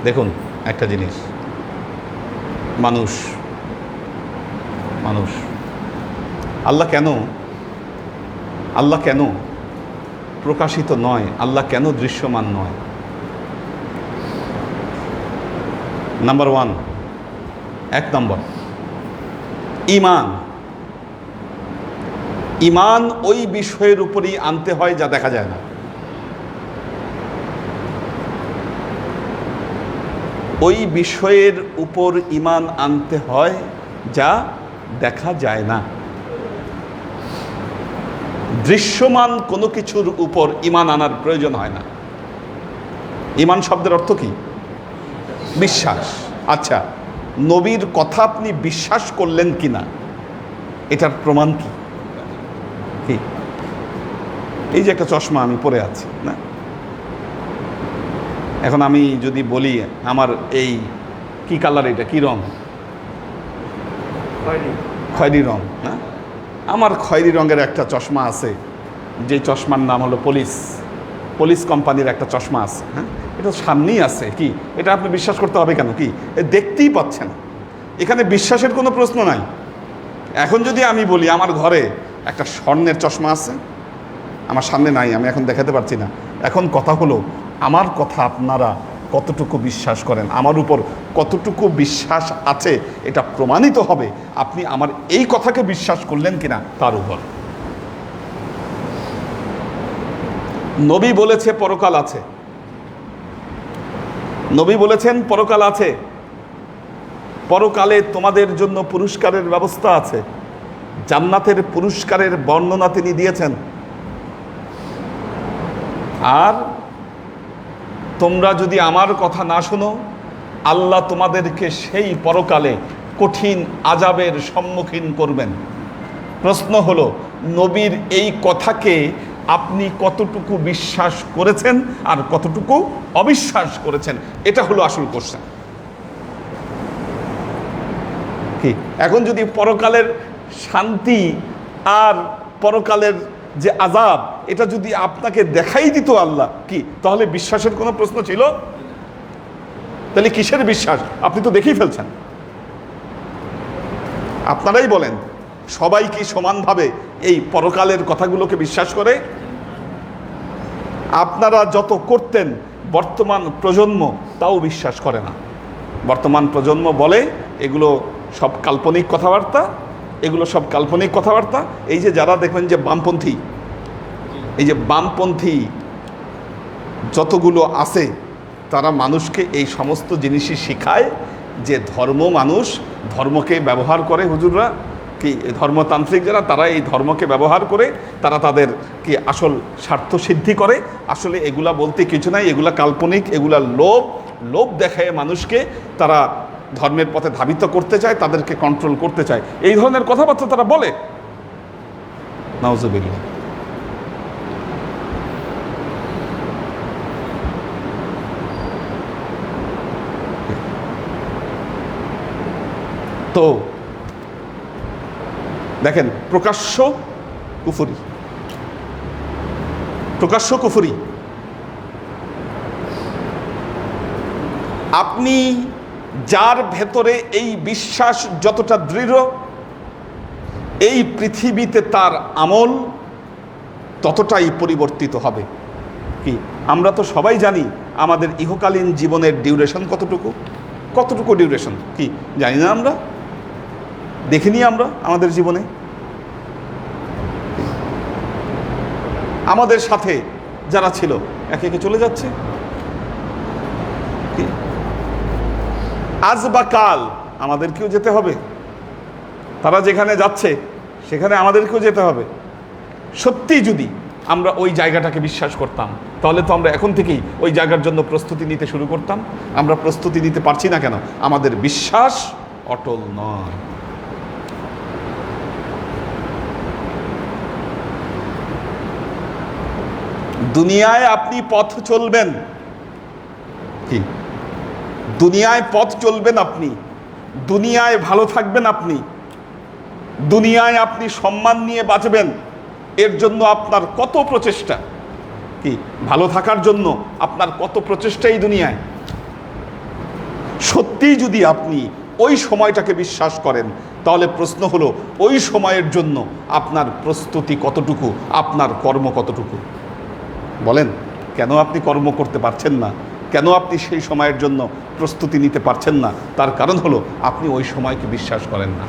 দেখুন একটা জিনিস, মানুষ মানুষ আল্লাহ কেন প্রকাশিত নয়, আল্লাহ কেন দৃশ্যমান নয়? নাম্বার ওয়ান, 1 নম্বর, ঈমান ওই বিষয়ের উপরই আনতে হয় যা দেখা যায় না। ওই বিষয়ের উপর ঈমান আনতে হয় যা দেখা যায় না। দৃশ্যমান কোনো কিছুর উপর ঈমান আনার প্রয়োজন হয় না। ঈমান শব্দের অর্থ কি? বিশ্বাস। আচ্ছা, নবীর কথা আপনি বিশ্বাস করলেন কিনা এটার প্রমাণ কি? এই যে একটা চশমা আমি পরে আছি না, এখন আমি যদি বলি আমার এই কি কালার, এটা কি রং? খয়েরি রং না? আমার খয়েরি রঙের একটা চশমা আছে, যে চশমার নাম হলো পুলিশ কোম্পানির একটা চশমা আছে। হ্যাঁ, এটা সামনেই আছে। কি এটা আপনি বিশ্বাস করতে হবে কেন? কি দেখতেই পাচ্ছেন, এখানে বিশ্বাসের কোনো প্রশ্ন নাই। এখন যদি আমি বলি আমার ঘরে একটা স্বর্ণের চশমা আছে, আমার সামনে নাই, আমি এখন দেখাতে পারছি না। এখন কথা হলো, আমার কথা আপনারা কতটুকু বিশ্বাস করেন, আমার উপর কতটুকু বিশ্বাস আছে, এটা প্রমাণিত হবে আপনি আমার এই কথাকে বিশ্বাস করলেন কিনা তার উপর। নবী বলেছে পরকাল আছে, নবী বলেছেন পরকাল আছে, পরকালে তোমাদের জন্য পুরস্কারের ব্যবস্থা আছে, জান্নাতের পুরস্কারের বর্ণনা তিনি দিয়েছেন। আর তোমরা যদি আমার কথা না শোনো, আল্লাহ তোমাদেরকে সেই পরকালে কঠিন আযাবের সম্মুখীন করবেন। প্রশ্ন হলো, নবীর এই কথাকে আপনি কতটুকু বিশ্বাস করেছেন আর কতটুকু অবিশ্বাস করেছেন, এটা হলো আসল কোশ্চেন। কি এখন যদি পরকালের শান্তি আর পরকালের যে আযাব, এটা যদি আপনাকে দেখাই দিত আল্লাহ, কি তাহলে বিশ্বাসের কোনো প্রশ্ন ছিল? তাহলে কিসের বিশ্বাস? আপনি তো দেখেই ফেলছেন। আপনারাই বলেন, সবাই কি সমানভাবে এই পরকালের কথাগুলোকে বিশ্বাস করে? আপনারা যত করতেন, বর্তমান প্রজন্ম তাও বিশ্বাস করে না। বর্তমান প্রজন্ম বলে এগুলো সব কাল্পনিক কথাবার্তা, এগুলো সব কাল্পনিক কথাবার্তা। এই যে যারা দেখবেন যে বামপন্থী, এই যে বামপন্থী যতগুলো আছে, তারা মানুষকে এই সমস্ত জিনিসই শেখায় যে মানুষ ধর্মকে ব্যবহার করে। হুজুররা কি ধর্মতান্ত্রিক যারা, তারা এই ধর্মকে ব্যবহার করে তারা তাদের কি আসল স্বার্থ সিদ্ধি করে। আসলে এগুলা বলতে কিছু নাই, এগুলা কাল্পনিক, এগুলা লোভ দেখায় মানুষকে তারা ধর্মের পথে ধাবিত করতে চায়, তাদেরকে কন্ট্রোল করতে চায়। এই ধরনের কথাবার্তা তারা বলে। নাউজুবিল্লাহ। তো দেখেন, প্রকাশ্য কুফরি। আপনি যার ভেতরে এই বিশ্বাস যতটা দৃঢ়, এই পৃথিবীতে তার আমল ততটাই পরিবর্তিত হবে। কি আমরা তো সবাই জানি আমাদের ইহকালীন জীবনের ডিউরেশন কতটুকু ডিউরেশন, কি জানি না? আমরা দেখিনি আমরা আমাদের জীবনে। আমাদের সাথে যারা ছিল একে একে চলে যাচ্ছে। আজ বা কাল আমাদেরকেও যেতে হবে, তারা যেখানে যাচ্ছে সেখানে আমাদেরকেও যেতে হবে। সত্যি যদি আমরা ওই জায়গাটাকে বিশ্বাস করতাম, তাহলে তো আমরা এখন থেকেই ওই জায়গার জন্য প্রস্তুতি নিতে শুরু করতাম। আমরা প্রস্তুতি নিতে পারছি না কেন? আমাদের বিশ্বাস অটল নয়। দুনিয়ায় আপনি পথ চলবেন, কি দুনিয়ায় পথ চলবেন আপনি, দুনিয়ায় ভালো থাকবেন আপনি, দুনিয়ায় আপনি সম্মান নিয়ে বাঁচবেন, এর জন্য আপনার কত প্রচেষ্টা। কি ভালো থাকার জন্য আপনার কত প্রচেষ্টা এই দুনিয়ায়। সত্যিই যদি আপনি ওই সময়টাকে বিশ্বাস করেন, তাহলে প্রশ্ন হলো ওই সময়ের জন্য আপনার প্রস্তুতি কতটুকু, আপনার কর্ম কতটুকু? বলেন, কেন আপনি কর্ম করতে পারছেন না? কেন আপনি সেই সময়ের জন্য প্রস্তুতি নিতে পারছেন না? তার কারণ হলো আপনি ওই সময়কে বিশ্বাস করেন না।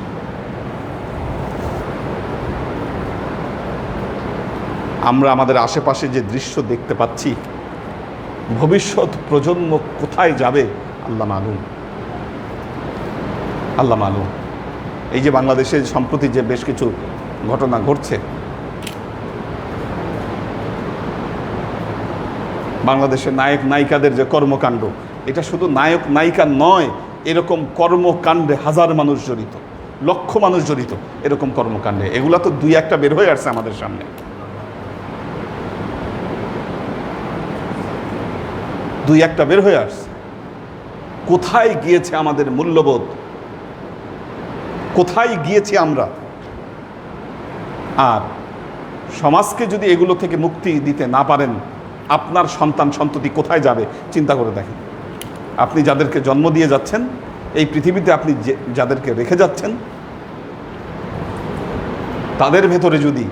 আমরা আমাদের আশেপাশে যে দৃশ্য দেখতে পাচ্ছি, ভবিষ্যৎ প্রজন্ম কোথায় যাবে আল্লাহ মালুম, আল্লাহ মালুম। এই যে বাংলাদেশে সম্প্রতি যে বেশ কিছু ঘটনা ঘটছে, বাংলাদেশের নায়ক নায়িকাদের যে কর্মকাণ্ড, এটা শুধু নায়ক নায়িকা নয়, এরকম কর্মকাণ্ডে হাজার মানুষ জড়িত, লক্ষ মানুষ জড়িত এরকম কর্মকাণ্ডে। এগুলা তো দুই একটা বের হয়ে আসছে আমাদের সামনে, দুই একটা বের হয়ে আসছে। কোথায় গিয়েছে আমাদের মূল্যবোধ? কোথায় গিয়েছি আমরা? আর সমাজকে যদি এগুলো থেকে মুক্তি দিতে না পারেন, আপনার সন্তান সন্ততি কোথায় যাবে চিন্তা করে দেখেন। আপনি যাদেরকে জন্ম দিয়ে যাচ্ছেন, এই পৃথিবীতে আপনি যাদেরকে রেখে যাচ্ছেন, তাদের ভেতরে যদি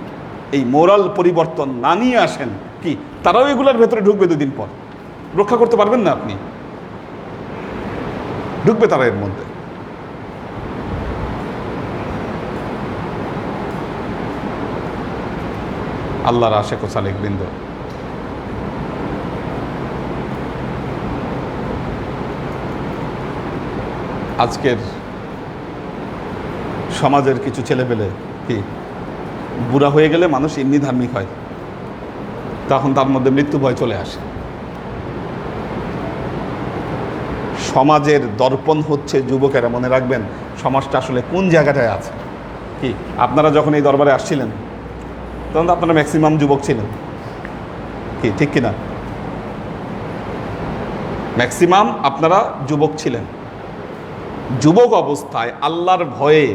এই মোরাল পরিবর্তন না নিয়ে আসেন, কি তারাও এগুলোর ভেতরে ঢুকবে? দুদিন পর রক্ষা করতে পারবেন না আপনি, ঢুকবে তারা এর মধ্যে। আল্লাহর আশেক ও সালেক বৃন্দ, আজকের সমাজের কিছু ছেলেপেলে কি বুড়া হয়ে গেলে মানুষ এমনি ধার্মিক হয়, তখন তার মধ্যে মৃত্যু ভয় চলে আসে। সমাজের দর্পণ হচ্ছে যুবকেরা। মনে রাখবেন সমাজটা আসলে কোন জায়গাটায় আছে। কি আপনারা যখন এই দরবারে আসছিলেন, তখন তো আপনারা ম্যাক্সিমাম যুবক ছিলেন, কি ঠিক কিনা? ম্যাক্সিমাম আপনারা যুবক ছিলেন। যুবক অবস্থায় আল্লাহর ভয়ে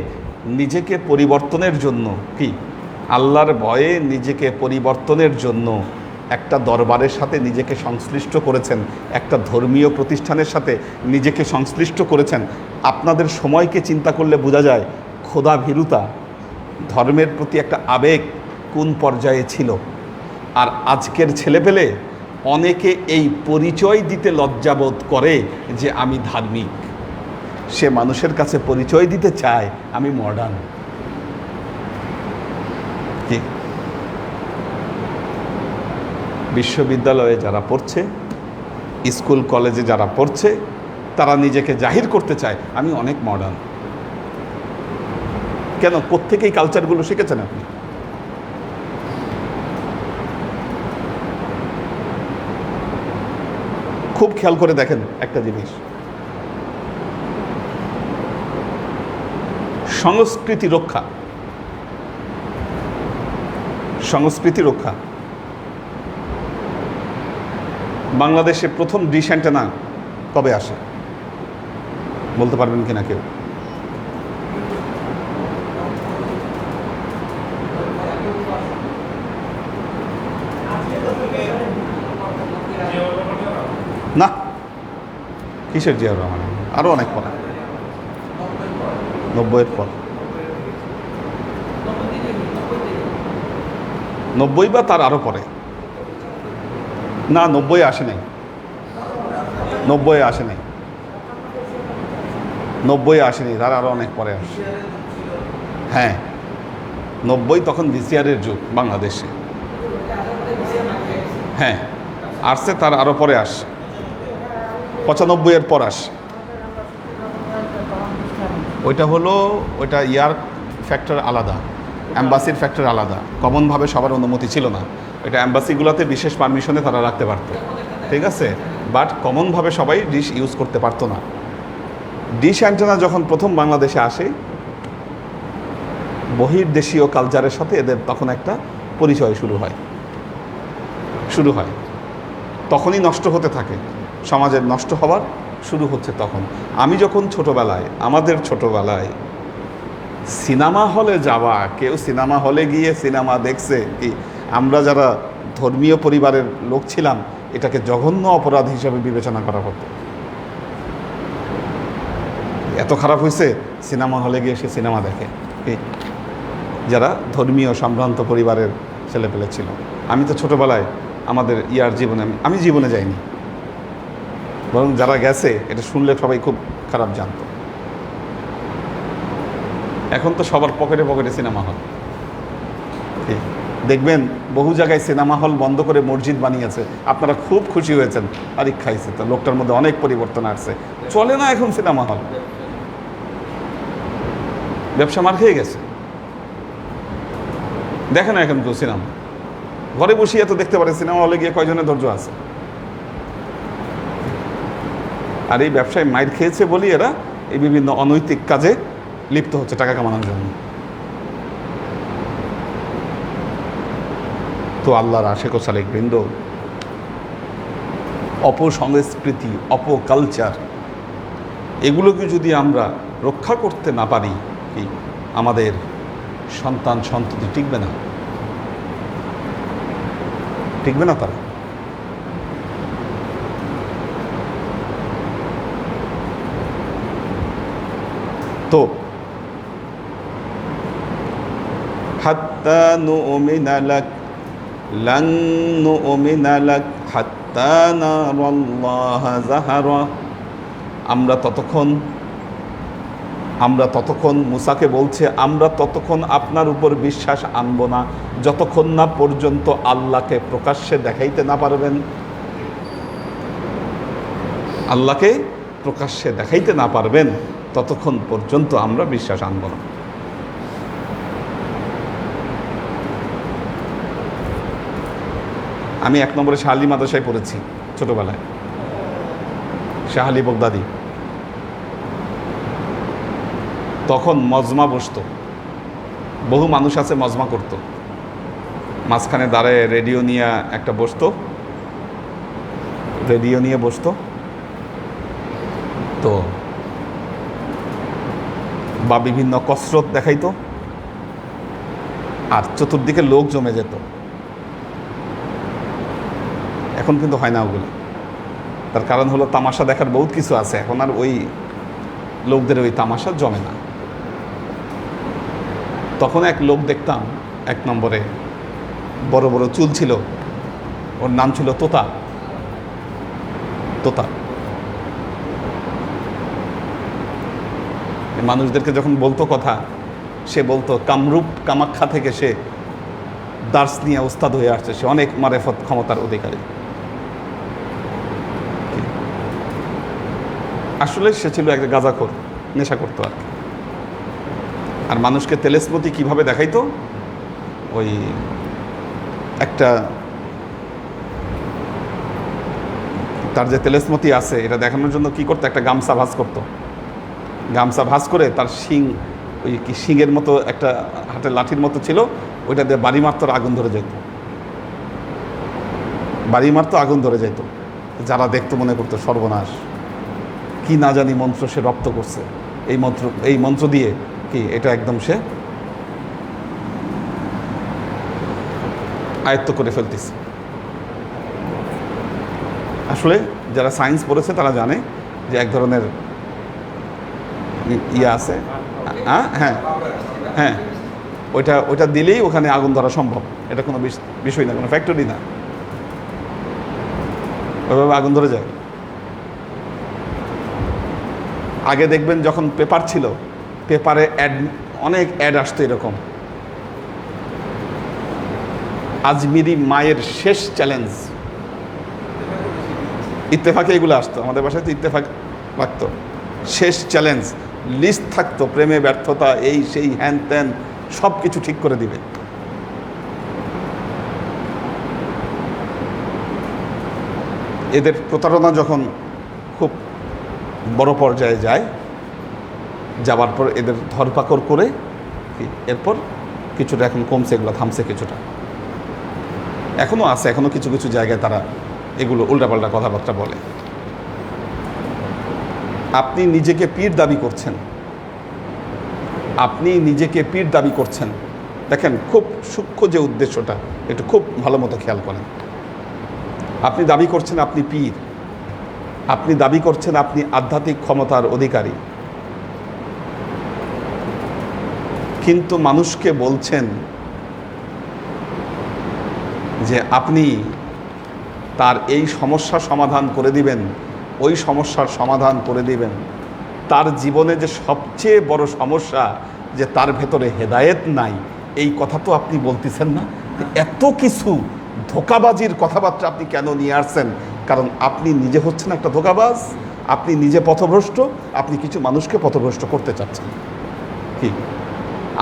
নিজেকে পরিবর্তনের জন্য, কি আল্লাহর ভয়ে নিজেকে পরিবর্তনের জন্য একটা দরবারের সাথে নিজেকে সংশ্লিষ্ট করেছেন, একটা ধর্মীয় প্রতিষ্ঠানের সাথে নিজেকে সংশ্লিষ্ট করেছেন। আপনাদের সময়কে চিন্তা করলে বোঝা যায় খোদা ভীরুতা, ধর্মের প্রতি একটা আবেগ কোন পর্যায়ে ছিল। আর আজকের ছেলেপেলে অনেকে এই পরিচয় দিতে লজ্জাবোধ করে যে আমি ধার্মিক। সে মানুষের কাছে পরিচয় দিতে চায় আমি মডার্ন। কি বিশ্ববিদ্যালয়ে যারা পড়ছে, স্কুল কলেজে যারা পড়ছে, তারা নিজেকে জাহির করতে চায় আমি অনেক মডার্ন। কেন? কোত্থেকে এই কালচারগুলো শিখেছেন আপনি? খুব খেয়াল করে দেখেন একটা জিনিস, সংস্কৃতি রক্ষা, সংস্কৃতি রক্ষা। বাংলাদেশে প্রথম ডিশ অ্যান্টেনা কবে আসে বলতে পারবেন কিনা কেউ? না, কিসের জিয়াউর রহমান? আরো অনেক পর, 90-এর পর, 90 বা তার আরো পরে। না, 90-এ আসে নাই, 90-এ আসে নাই, 90-এ আসেনি, তার আরো অনেক পরে আসে। হ্যাঁ, 90 তখন ভিসিআরের যুগ বাংলাদেশে। হ্যাঁ, আসছে, তার আরো পরে আসে, 95-এর পর আসে। ওইটা হলো, ওইটা ইয়ার ফ্যাক্টর আলাদা, অ্যাম্বাসির ফ্যাক্টর আলাদা। কমনভাবে সবার অনুমতি ছিল না। এটা অ্যাম্বাসিগুলোতে বিশেষ পারমিশনে তারা রাখতে পারত, ঠিক আছে, বাট কমনভাবে সবাই ডিশ ইউজ করতে পারতো না। ডিশ অ্যান্টেনা যখন প্রথম বাংলাদেশে আসে, বহির্দেশীয় কালচারের সাথে এদের তখন একটা পরিচয় শুরু হয়। তখনই নষ্ট হতে থাকে, সমাজের নষ্ট হওয়ার শুরু হচ্ছে তখন। আমি যখন ছোটোবেলায়, আমাদের ছোটোবেলায় সিনেমা হলে যাওয়া, কেউ সিনেমা হলে গিয়ে সিনেমা দেখছে, কি আমরা যারা ধর্মীয় পরিবারের লোক ছিলাম, এটাকে জঘন্য অপরাধ হিসাবে বিবেচনা করা হতো। এত খারাপ হয়েছে সিনেমা হলে গিয়ে সে সিনেমা দেখে, যারা ধর্মীয় সম্ভ্রান্ত পরিবারের ছেলেপেলে ছিল। আমি তো ছোটোবেলায় আমাদের জীবনে আমি জীবনে যাইনি, বরং যারা গেছে এটা শুনলে সবাই খুব খারাপ জানতো। এখন তো সবার পকেটে পকেটে সিনেমা হল। দেখবেন বহু জায়গায় সিনেমা হল বন্ধ করে মসজিদ বানিয়েছে, আপনারা খুব খুশি হয়েছেন, আরে খাইছে তো, লোকটার মধ্যে অনেক পরিবর্তন আসছে। চলে না এখন সিনেমা হল, ব্যবসা মার খেয়ে গেছে। দেখে না এখন কেউ সিনেমা, ঘরে বসিয়ে তো দেখতে পারে, সিনেমা হলে গিয়ে কয়জনের ধৈর্য আছে। আর এই ব্যবসায় মাইর খেয়েছে বলি এরা এই বিভিন্ন অনৈতিক কাজে লিপ্ত হচ্ছে টাকা কামানোর জন্য। তো আল্লাহর আশেক ও সালেক বৃন্দ, অপসংস্কৃতি, অপকালচার, এগুলোকে যদি আমরা রক্ষা করতে না পারি, কি আমাদের সন্তান সন্ততি টিকবে না, টিকবে না তারা। তো হাত্তা নুমিনা লাক লান নুমিনা লাক হাত্তা নারাল্লাহা যাহারা, আমরা ততক্ষণ মুসাকে বলছে, আমরা ততক্ষণ আপনার উপর বিশ্বাস আনব না যতক্ষণ না পর্যন্ত আল্লাহকে প্রকাশ্যে দেখাইতে না পারবেন, আল্লাহকে প্রকাশ্যে দেখাইতে না পারবেন ততক্ষণ পর্যন্ত আমরা বিশ্বাস আনব না। আমি 1 নম্বরে শাহ আলী মাদ্রাসায় পড়েছি ছোটবেলায়, শাহ আলী বগদাদি। তখন মজমা বসতো, বহু মানুষ আছে মজমা করত, মাঝখানে দাঁড়ায় রেডিও নিয়ে একটা বসতো, রেডিও নিয়ে বসতো। তো বা বিভিন্ন কসরত দেখাইতো, আর চতুর্দিকে লোক জমে যেত। এখন কিন্তু হয় না ওগুলো, তার কারণ হলো তামাশা দেখার বহুত কিছু আছে, এখন আর ওই লোকদের ওই তামাশা জমে না। তখন এক লোক দেখতাম 1 নম্বরে, বড় বড় চুল ছিল, ওর নাম ছিল তোতা। তোতা মানুষদেরকে যখন বলতো কথা, সে বলতো কামরূপ কামাখ্যা থেকে সে দার্স নিয়ে ওস্তাদ হয়ে আসছে, সে অনেক মারেফত ক্ষমতার অধিকারী। আসলে সে ছিল একটা গাঁজাখোর, নেশা করতো আর কি। আর মানুষকে তেলেসমতি কিভাবে দেখাইতো, ওই একটা তার যে তেলেসমতি আছে এটা দেখানোর জন্য কি করতো, একটা গামছা ভাঁজ করতো, গামছা ভাঁজ করে তার শিং, ওই কি শিংয়ের মতো একটা হাতে লাঠির মতো ছিল, ওইটা দিয়ে বাড়ি মারতো, আগুন ধরে যেত, বাড়ি মারতো, আগুন ধরে যেত। যারা দেখতো মনে করতো সর্বনাশ, কি না জানি মন্ত্র সে রপ্ত করছে, এই মন্ত্র দিয়ে কি এটা একদম সে আয়ত্ত করে ফেলতেছে। আসলে যারা সায়েন্স পড়েছে তারা জানে যে এক ধরনের ইয়ে আছে, হ্যাঁ হ্যাঁ হ্যাঁ, ওইটা দিলেই ওখানে আগুন ধরা সম্ভব, এটা কোনো বিষয় না, কোনো ফ্যাক্টরি না, ওইভাবে আগুন ধরে যায়। আগে দেখবেন যখন পেপার ছিল, পেপারে অনেক অ্যাড আসতো এরকম, আজমিরি মায়ের শেষ চ্যালেঞ্জ, ইত্তেফাকে এগুলো আসতো, আমাদের বাসায় তো ইত্তেফাক লাগতো, শেষ চ্যালেঞ্জ, লিস্ট থাকতো, প্রেমে ব্যর্থতা, এই সেই হ্যান ত্যান সব কিছু ঠিক করে দিবে। এদের প্রতারণা যখন খুব বড় পর্যায়ে যায়, যাবার পর এদের ধরপাকড় করে এরপর কিছুটা এখন কমছে, এগুলো থামছে কিছুটা, এখনও আছে, এখনও কিছু কিছু জায়গায় তারা এগুলো উল্টাপাল্টা কথাবার্তা বলে। আপনি নিজেকে পীর দাবি করছেন, আপনি নিজেকে পীর দাবি করছেন, দেখেন খুব সূক্ষ্ম যে উদ্দেশ্যটা, একটু খুব ভালো মতো খেয়াল করেন। আপনি দাবি করছেন আপনি পীর, আপনি দাবি করছেন আপনি আধ্যাত্মিক ক্ষমতার অধিকারী, কিন্তু মানুষকে বলছেন যে আপনি তার এই সমস্যার সমাধান করে দিবেন, ওই সমস্যার সমাধান করে দিবেন। তার জীবনে যে সবচেয়ে বড় সমস্যা যে তার ভেতরে হেদায়েত নাই, এই কথা তো আপনি বলতেছেন না। এত কিছু ধোঁকাবাজির কথাবার্তা আপনি কেন নিয়ে আসছেন? কারণ আপনি নিজে হচ্ছেন একটা ধোঁকাবাজ, আপনি নিজে পথভ্রষ্ট, আপনি কিছু মানুষকে পথভ্রষ্ট করতে চাচ্ছেন। কি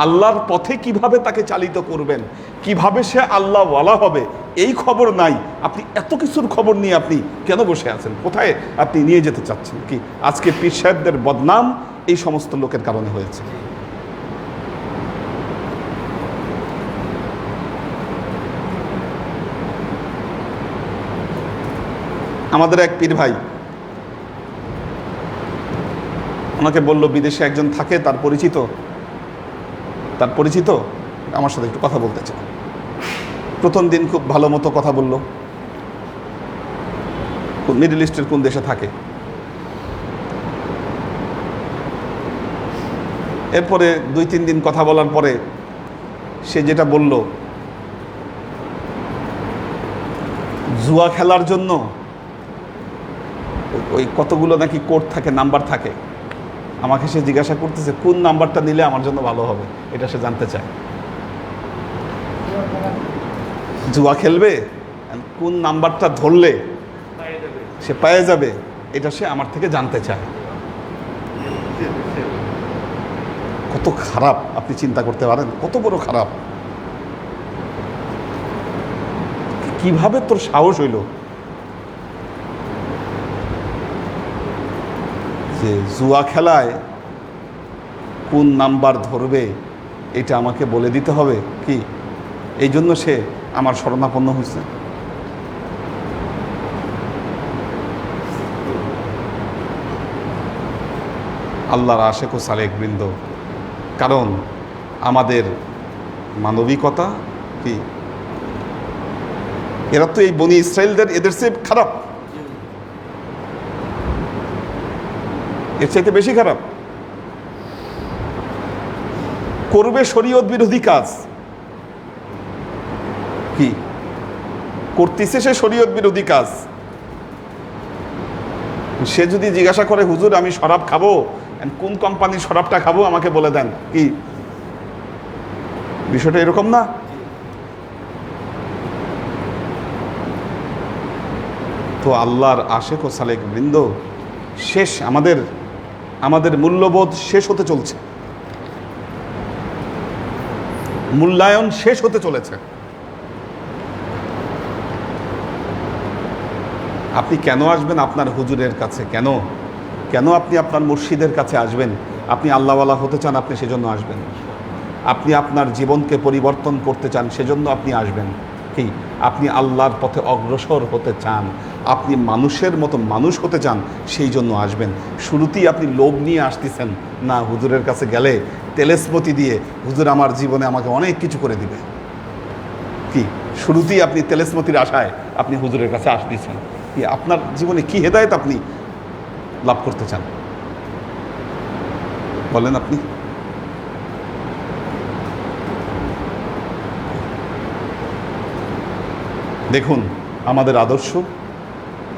আল্লাহর পথে কিভাবে তাকে চালিত করবেন, কিভাবে সে আল্লাহওয়ালা হবে, এই খবর নাই। আপনি এত কিছুর খবর নিয়ে আপনি কেন বসে আছেন? কোথায় আপনি নিয়ে যেতে চাচ্ছেন? কি আজকে পীর সাহেবদের বদনাম এই সমস্ত লোকের কারণে হয়েছে। আমাদের এক পীর ভাই, ওনাকে বলল বিদেশে একজন থাকে, তার পরিচিত আমার সাথে একটু কথা বলতে চায়। প্রথম দিন খুব ভালো মতো কথা বলল, মিডল ইস্টের কোন দেশে থাকে। এরপরে 2-3 দিন কথা বলার পরে সে যেটা বলল, জুয়া খেলার জন্য ওই কতগুলো নাকি কোড থাকে, নাম্বার থাকে। আমাকে সে জিজ্ঞাসা করতেছে কোন নাম্বারটা নিলে আমার জন্য ভালো হবে, এটা সে জানতে চায়। জুয়া খেলবে, কোন নাম্বারটা ধরলে সে পেয়ে যাবে, এটা সে আমার থেকে জানতে চায়। কত খারাপ আপনি চিন্তা করতে পারেন, কত বড় খারাপ। কিভাবে তোর সাহস হইল যে জুয়া খেলায় কোন নাম্বার ধরবে এটা আমাকে বলে দিতে হবে? কি এই জন্য সে আমার শরণাপন্ন হয়েছে? আল্লাহর আশেক ও সালেক বৃন্দ, কারণ আমাদের মানবিকতা কি, এরা তো এই বনি ইসরায়েলদের এদের চেয়ে খারাপ, এর চাইতে বেশি খারাপ। করবে শরীয়ত বিরোধী কাজ, কি করতেছে সে শরীয়ত বিরোধী কাজ। সে যদি জিজ্ঞাসা করে হুজুর আমি শরাব খাবো, কোন কোম্পানির শরাবটা খাবো আমাকে বলে দেন, কি বিষয়টা এরকম না? তো আল্লাহর আশেক ও সালেক বৃন্দ, শেষ আমাদের মূল্যবোধ শেষ হতে চলছে, মূল্যায়ন শেষ হতে চলেছে। আপনি কেন আসবেন আপনার হুজুরের কাছে? কেন আপনি আপনার মুর্শিদের কাছে আসবেন? আপনি আল্লাহওয়ালা হতে চান, আপনি সেজন্য আসবেন। আপনি আপনার জীবনকে পরিবর্তন করতে চান, সেজন্য আপনি আসবেন। কি আপনি আল্লাহর পথে অগ্রসর হতে চান, আপনি মানুষের মতো মানুষ হতে চান, সেই জন্য আসবেন। শুরুতেই আপনি লোভ নিয়ে আসতেছেন না, হুজুরের কাছে গেলে তেলেসমতি দিয়ে হুজুর আমার জীবনে আমাকে অনেক কিছু করে দিবে। কি শুরুতেই আপনি তেলেসমতির আশায় আপনি হুজুরের কাছে আসতেছেন। কি আপনার জীবনে কি হেদায়েত আপনি লাভ করতে চান বলেন আপনি? দেখুন আমাদের আদর্শ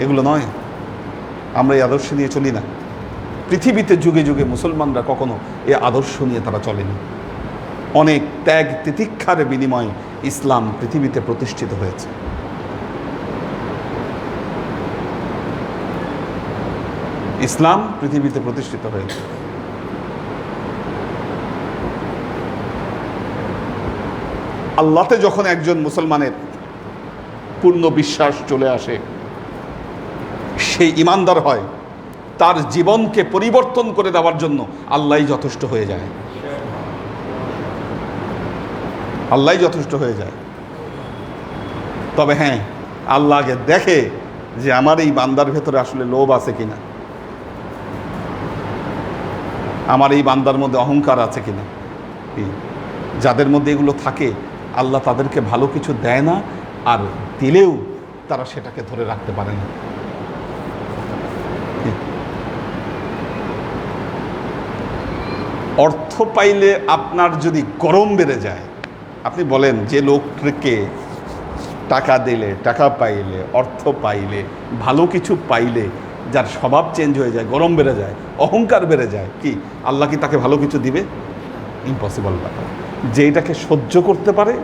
এগুলো নয়, আমরা এই আদর্শ নিয়ে চলি না। পৃথিবীতে যুগে যুগে মুসলমানরা কখনো এই আদর্শ নিয়ে তারা চলেনি। অনেক ত্যাগ তিতিক্ষার বিনিময়ে ইসলাম পৃথিবীতে প্রতিষ্ঠিত হয়েছে। ইসলাম পৃথিবীতে প্রতিষ্ঠিত হয়েছে। আল্লাহতে যখন একজন মুসলমানের পূর্ণ বিশ্বাস চলে আসে, সেই ঈমানদার হয়, তার জীবনকে পরিবর্তন করে দেওয়ার জন্য আল্লাহই যথেষ্ট হয়ে যায়। আল্লাহই যথেষ্ট হয়ে যায়। তবে হ্যাঁ, আল্লাহ আগে দেখে যে আমার এই বান্দার ভেতরে আসলে লোভ আছে কিনা, আমার এই বান্দার মধ্যে অহংকার আছে কিনা। যাদের মধ্যে এগুলো থাকে আল্লাহ তাদেরকে ভালো কিছু দেয় না, আর দিলেও তারা সেটাকে ধরে রাখতে পারে না। অর্থ পাইলে আপনার যদি গরম বেড়ে যায়, আপনি বলেন যে লোককে টাকা দিলে, টাকা পাইলে, অর্থ পাইলে, ভালো কিছু পাইলে যার স্বভাব চেঞ্জ হয়ে যায়, গরম বেড়ে যায়, অহংকার বেড়ে যায়, কি আল্লাহ কি তাকে ভালো কিছু দিবে? ইম্পসিবল ব্যাপার। যে এটাকে সহ্য করতে পারে,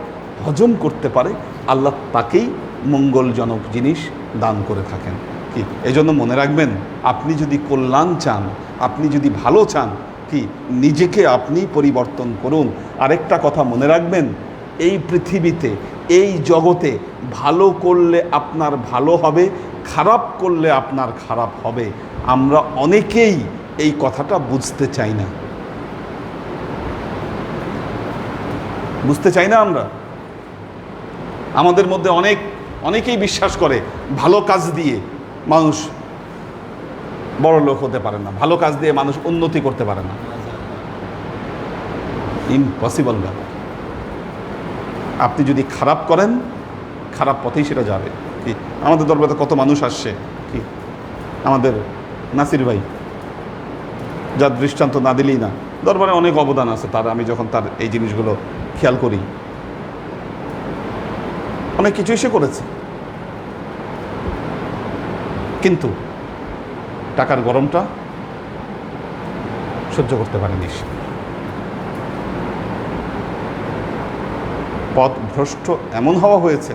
হজম করতে পারে, আল্লাহ তাকেই মঙ্গলজনক জিনিস দান করে থাকেন। কি এজন্য মনে রাখবেন, আপনি যদি কল্যাণ চান, আপনি যদি ভালো চান, কি নিজেকে আপনি পরিবর্তন করুন। আরেকটা কথা মনে রাখবেন, এই পৃথিবীতে, এই জগতে ভালো করলে আপনার ভালো হবে, খারাপ করলে আপনার খারাপ হবে। আমরা অনেকেই এই কথাটা বুঝতে চাই না, বুঝতে চাই না। আমরা আমাদের মধ্যে অনেকেই বিশ্বাস করে ভালো কাজ দিয়ে মানুষ বড় লোক হতে পারে না, ভালো কাজ দিয়ে মানুষ উন্নতি করতে পারে না। ইম্পসিবল ব্যাপার। আপনি যদি খারাপ করেন, খারাপ পথেই সেটা যাবে। কি আমাদের দরবারে কত মানুষ আসছে, কি আমাদের নাসির ভাই, যার দৃষ্টান্ত না দিলেই না, দরবারে অনেক অবদান আছে তার। আমি যখন তার এই জিনিসগুলো খেয়াল করি, অনেক কিছু এসে করেছে, কিন্তু টাকার গরমটা সহ্য করতে পারেনি সে। পথ ভ্রষ্ট এমন হওয়া হয়েছে,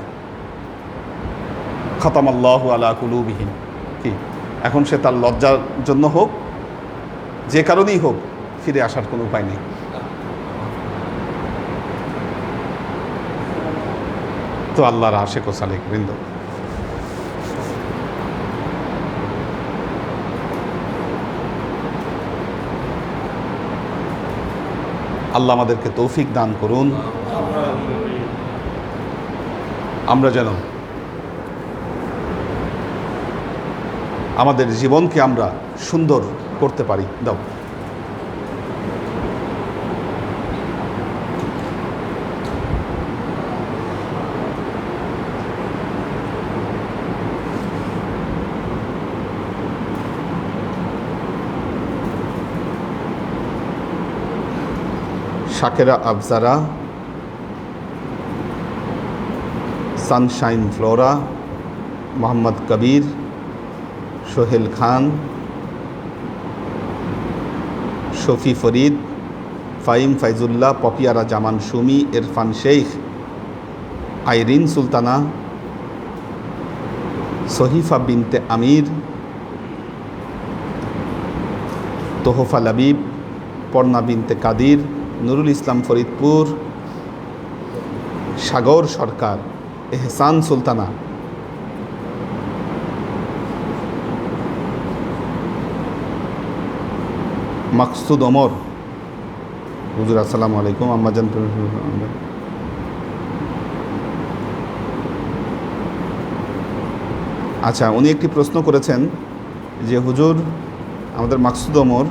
খতামাল্লাহু আলা কুলুবিহিম। কি এখন সে তার লজ্জার জন্য হোক, যে কারণেই হোক, ফিরে আসার কোনো উপায় নেই। তো আল্লাহর আশিক ও সালেক বৃন্দ, আল্লাহ আমাদেরকে তৌফিক দান করুন, আমরা যেন আমাদের জীবনকে আমরা সুন্দর করতে পারি। দাও শাকেরা আফজারা, সানশাইন ফ্লোরা, মোহাম্মদ কবির, সোহেল খান, শফি ফরিদ, ফাইম ফাইজুল্লাহ, পপিয়ারা জামান সুমি, ইরফান শেখ, আইরিন সুলতানা, সহিফা বিনতে আমির, তোহফা লাবিব, পর্ণা বিনতে কাদির, নুরুল ইসলাম ফরিদপুর, সাগর সরকার, এহসান সুলতানা, মাকসুদ ওমর। হুজুর আসসালামু আলাইকুম। আম্মাজান, আচ্ছা, উনি একটি প্রশ্ন করেছেন যে হুজুর, আমাদের মাকসুদ ওমর,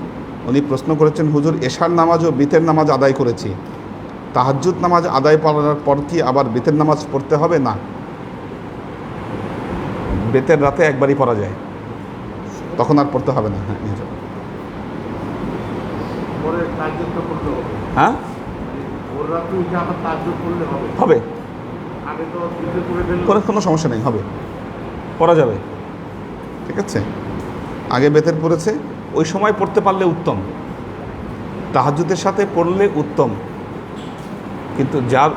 উনি প্রশ্ন করেছেন, হুজুর এশার নামাজ ও বিতের নামাজ আদায় করেছি, তাহাজ্জুদ নামাজ আদায় করার পর কি আবার বিতের নামাজ পড়তে হবে? না, বেতের রাতে একবারই পড়া যায়, তখন আর পড়তে হবে না। হ্যাঁ, হবে, কোনো সমস্যা নেই, হবে, পড়া যাবে। ঠিক আছে, আগে বেতের পড়েছে, ওই সময় পড়তে পারলে উত্তম, তাহাজ্জুদের সাথে পড়লে উত্তম। কিন্তু যার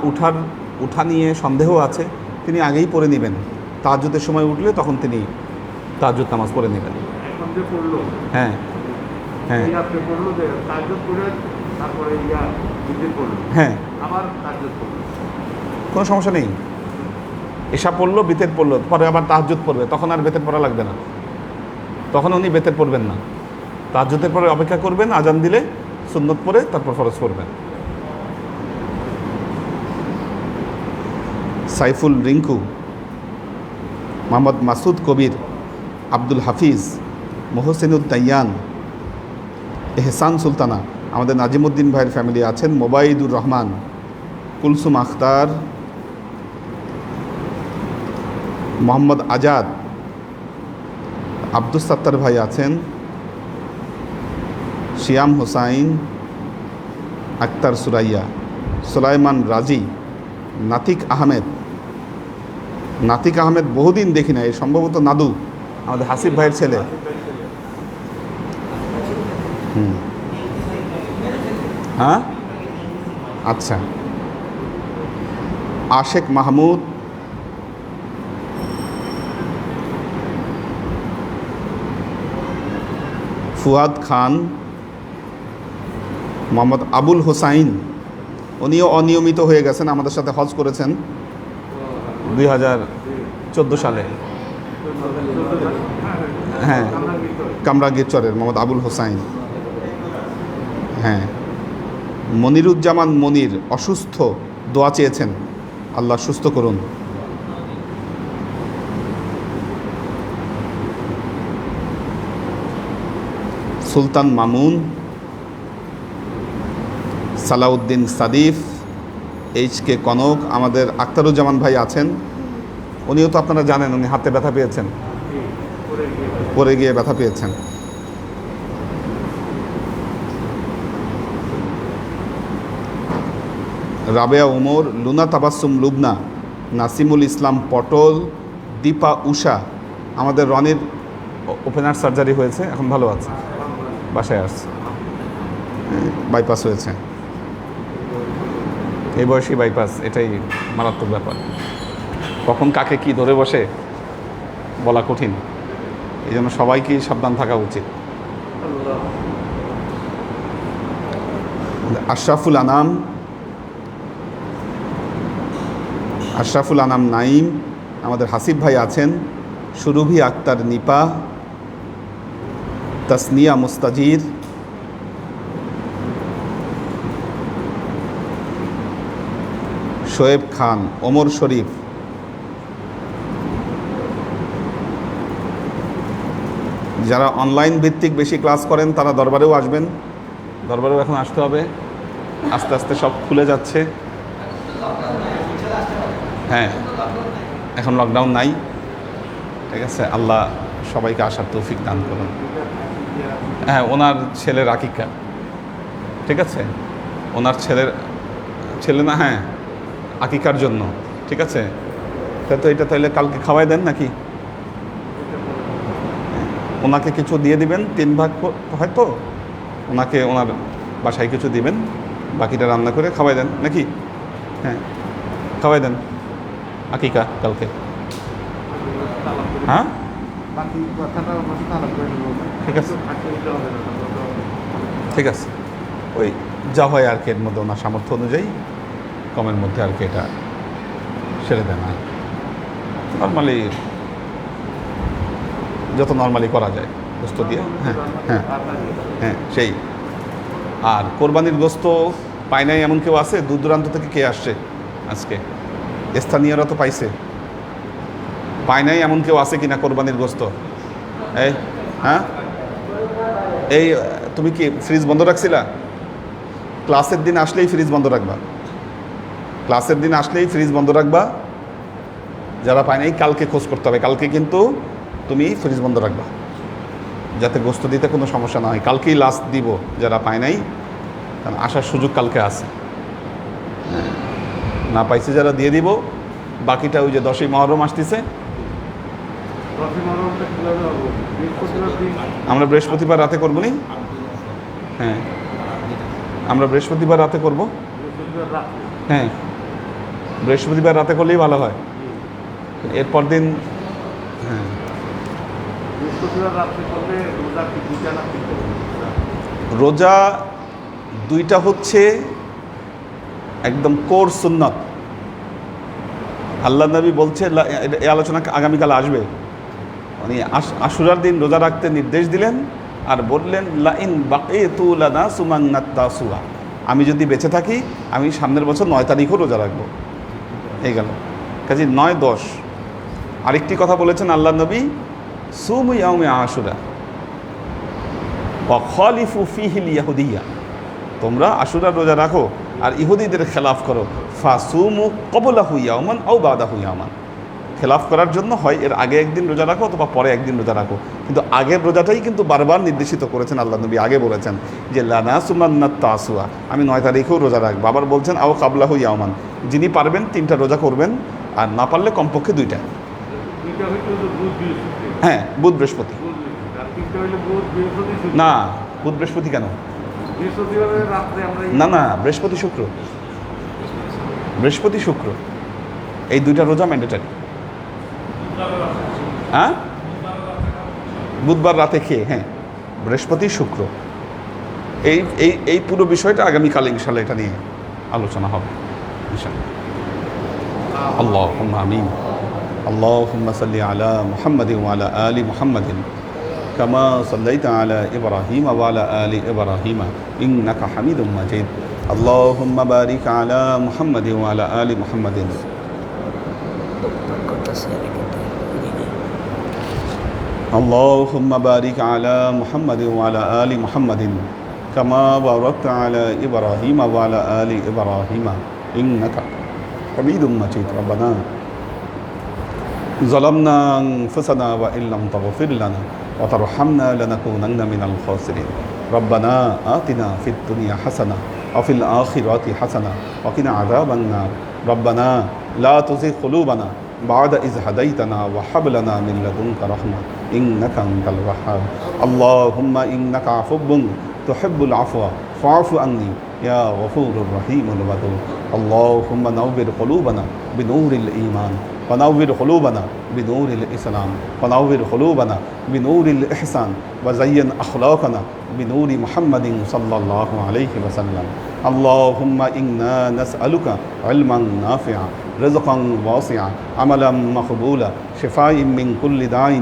উঠা নিয়ে সন্দেহ আছে, তিনি আগেই পড়ে নেবেন। তাহাজ্জুদের সময় উঠলে তখন তিনি তাহাজ্জুদ নামাজ পড়ে নেবেন। হ্যাঁ হ্যাঁ হ্যাঁ, কোনো সমস্যা নেই। এশা পড়লো, বিতের পড়লো, পরে আবার তাহাজ্জুদ পড়বে, তখন আর বেতের পড়া লাগবে না, তখন উনি বেতের পড়বেন না। তাহাজ্জুদের পরে অপেক্ষা করবেন, আজান দিলে সুন্নত পড়ে তারপর ফরজ পড়বেন। সাইফুল রিঙ্কু, মোহাম্মদ মাসুদ কবির, আব্দুল হাফিজ, মোহসেনুদ্দাইয়ান, এহসান সুলতানা, আমাদের নাজিমুদ্দিন ভাইয়ের ফ্যামিলি আছেন, মোবাইদুর রহমান, কুলসুম আখতার, মোহাম্মদ আজাদ, আব্দুস সাত্তার ভাই আছেন, শিয়াম হোসাইন, আক্তার সুরাইয়া, সুলাইমান রাজি, নাতিক আহমেদ। নাতিক আহমেদ বহুদিন দেখি না, এই সম্ভবত নাদু, আমাদের হাসিব ভাইয়ের ছেলে। হ্যাঁ, আচ্ছা। আশেক মাহমুদ, ফুয়াদ খান, মোহাম্মদ আবুল হোসাইন, উনিও অনিয়মিত হয়ে গেছেন, আমাদের সাথে হজ করেছেন 2014 সালে। হ্যাঁ, কামরাঙ্গীর চরের মোহাম্মদ আবুল হোসাইন। হ্যাঁ, মনিরুজ্জামান মনির অসুস্থ, দোয়া চেয়েছেন, আল্লাহ সুস্থ করুন। সুলতান মামুন, সালাউদ্দিন সাদিফ, এইচ.কে কনক, আমাদের আখতারুজ্জামান ভাই আছেন, উনিও তো আপনারা জানেন উনি হাতে ব্যথা পেয়েছেন, পরে গিয়ে ব্যথা পেয়েছেন। রাবেয়া ওমর, লুনা তাবাসসুম লুবনা, নাসিমুল ইসলাম পটল, দীপা উষা। আমাদের রনির ওপেনার সার্জারি হয়েছে, এখন ভালো আছে, বাসায় আসছে, বাইপাস হয়েছে। এই বয়সী বাইপাস, এটাই মারাত্মক ব্যাপার। কখন কাকে কি ধরে বসে বলা কঠিন, এই জন্য সবাইকেই সাবধান থাকা উচিত। আশরাফুল আনাম, আশরাফুল আনাম নাইম, আমাদের হাসিব ভাই আছেন, সুরভি আক্তার নিপা, তাসনিয়া মুস্তাজির, শোয়েব খান, ওমর শরীফ, যারা অনলাইন ভিত্তিক বেশি ক্লাস করেন তারা দরবারেও আসবেন, দরবারেও এখন আসতে হবে, আস্তে আস্তে সব খুলে যাচ্ছে। হ্যাঁ, এখন লকডাউন নাই, ঠিক আছে, আল্লাহ সবাইকে আসার তৌফিক দান করুন। হ্যাঁ, ওনার ছেলের আকিকা, ঠিক আছে, ওনার ছেলে না, হ্যাঁ, আকিকার জন্য, ঠিক আছে। তো এটা তাহলে কালকে খাওয়াই দেন নাকি, ওনাকে কিছু দিয়ে দিবেন, 3 ভাগ হয়তো, ওনাকে ওনার বাসায় কিছু দিবেন, বাকিটা রান্না করে খাওয়াই দেন নাকি। হ্যাঁ, খাওয়াই দেন আকিকা কালকে। হ্যাঁ, ঠিক আছে, ঠিক আছে, ওই যা হয় আর কি, এর মধ্যে ওনার সামর্থ্য অনুযায়ী কমের মধ্যে আর কি এটা সেরে দেন। আর নর্মালি যত নর্মালি করা যায় গোস্ত দিয়ে। হ্যাঁ হ্যাঁ হ্যাঁ, সেই। আর কোরবানির গোস্ত পায় নাই এমন কেউ আছে? দূর দূরান্ত থেকে কে আসছে আজকে? স্থানীয়রা তো পাইছে, পায় নাই এমন কেউ আছে কিনা কোরবানির গোস্ত? এই হ্যাঁ, এই তুমি কি ফ্রিজ বন্ধ রাখছিলা? ক্লাসের দিন আসলেই ফ্রিজ বন্ধ রাখবা, ক্লাসের দিন আসলেই ফ্রিজ বন্ধ রাখবা। যারা পায় নাই কালকে খোঁজ করতে হবে, কালকে কিন্তু তুমি ফ্রিজ বন্ধ রাখবা যাতে গোস্ত দিতে কোনো সমস্যা না হয়। কালকেই লাস্ট দিব যারা পায় নাই, কারণ আসার সুযোগ কালকে আছে। না পাইছে যারা দিয়ে দিব, বাকিটা ওই যে 10ই মহরম আসতেছে, আমরা বৃহস্পতিবার রাতে করবো নি। হ্যাঁ, আমরা বৃহস্পতিবার রাতে করব। হ্যাঁ, বৃহস্পতিবার রাতে করলেই ভালো হয়, এরপর দিন। হ্যাঁ, রোজা 2টা হচ্ছে একদম কোর সুন্নত। আল্লাহ নবী বলছে, এই আলোচনা আগামীকাল আসবে, উনি আশুরার দিন রোজা রাখতে নির্দেশ দিলেন আর বললেন লাইন বাকিতু লানা সুমান্নাত তাসুয়া, আমি যদি বেঁচে থাকি আমি সামনের বছর 9 তারিখও রোজা রাখবো। এই গেল কাজে 9-10। আরেকটি কথা বলেছেন আল্লাহ নবী, সুমু ইয়াউমে আশুরা ওয়া খালিফু ফিহিল ইয়াহুদিয়া, তোমরা আশুরার রোজা রাখো আর ইহুদিদের খেলাফ করো। ফাসুমু ক্বাবলাহু ইয়াওমান আও বাদাহু ইয়াওমান, খেলাফ করার জন্য হয় এর আগে একদিন রোজা রাখো অথবা পরে একদিন রোজা রাখো, কিন্তু আগের রোজাটাই কিন্তু বারবার নির্দেশিত করেছেন আল্লাহ নবী। আগে বলেছেন যে লানা সুমান্নাত তাসুয়া, আমি 9 তারিখেও রোজা রাখবো। আবার বলছেন আও কাবলাহু ইয়াওমান, যিনি পারবেন 3টা রোজা করবেন, আর না পারলে কমপক্ষে 2টা। হ্যাঁ, বুধ বৃহস্পতি না, বুধ বৃহস্পতি কেন? না না, বৃহস্পতি শুক্র, বৃহস্পতি শুক্র এই 2টা রোজা ম্যান্ডেটারি। হ্যাঁ, বুধবার রাতে খেয়ে, হ্যাঁ, বৃহস্পতি শুক্র এই এই এই পুরো বিষয়টা আগামীকাল ইনশাল্লাহ এটা নিয়ে আলোচনা হবে ইনশাল্লাহ। আল্লাহুম্মা আমিন। আল্লাহুম্মা সাল্লি আলা মুহাম্মাদিন ওয়া আলা আলি মুহাম্মাদিন কামা সাল্লাইতা আলা ইব্রাহিম ওয়া আলা আলি ইব্রাহিম ইন্নাকা হামিদুম মাজিদ। আল্লাহুম্মা বারিক আলা মুহাম্মাদিন ওয়া আলা আলি মুহাম্মাদিন। اللهم بارك على محمد وعلى آل محمد كما باركت على إبراهيم وعلى آل إبراهيم إنك حميد مجيد. ربنا ظلمنا أنفسنا وإن لم تغفر لنا وترحمنا لنكونن من الخاسرين. ربنا آتنا في الدنيا حسنة وفي الآخرة حسنة وقنا عذاب النار. ربنا لا تزغ قلوبنا بعد إذ هديتنا وهب لنا من لدنك رحمة إنك أنت الوهاب. اللهم إنك عفو تحب العفو فاعف عني يا غفور الرحيم الودود. اللهم نور قلوبنا بنور الإيمان ونور قلوبنا بنور الإسلام ونور قلوبنا بنور الإحسان وزين أخلاقنا بنور محمد صلى الله عليه وسلم. اللهم إنا نسألك علما نافعا رزقا واسعا عملا مقبولا شفاء من كل داء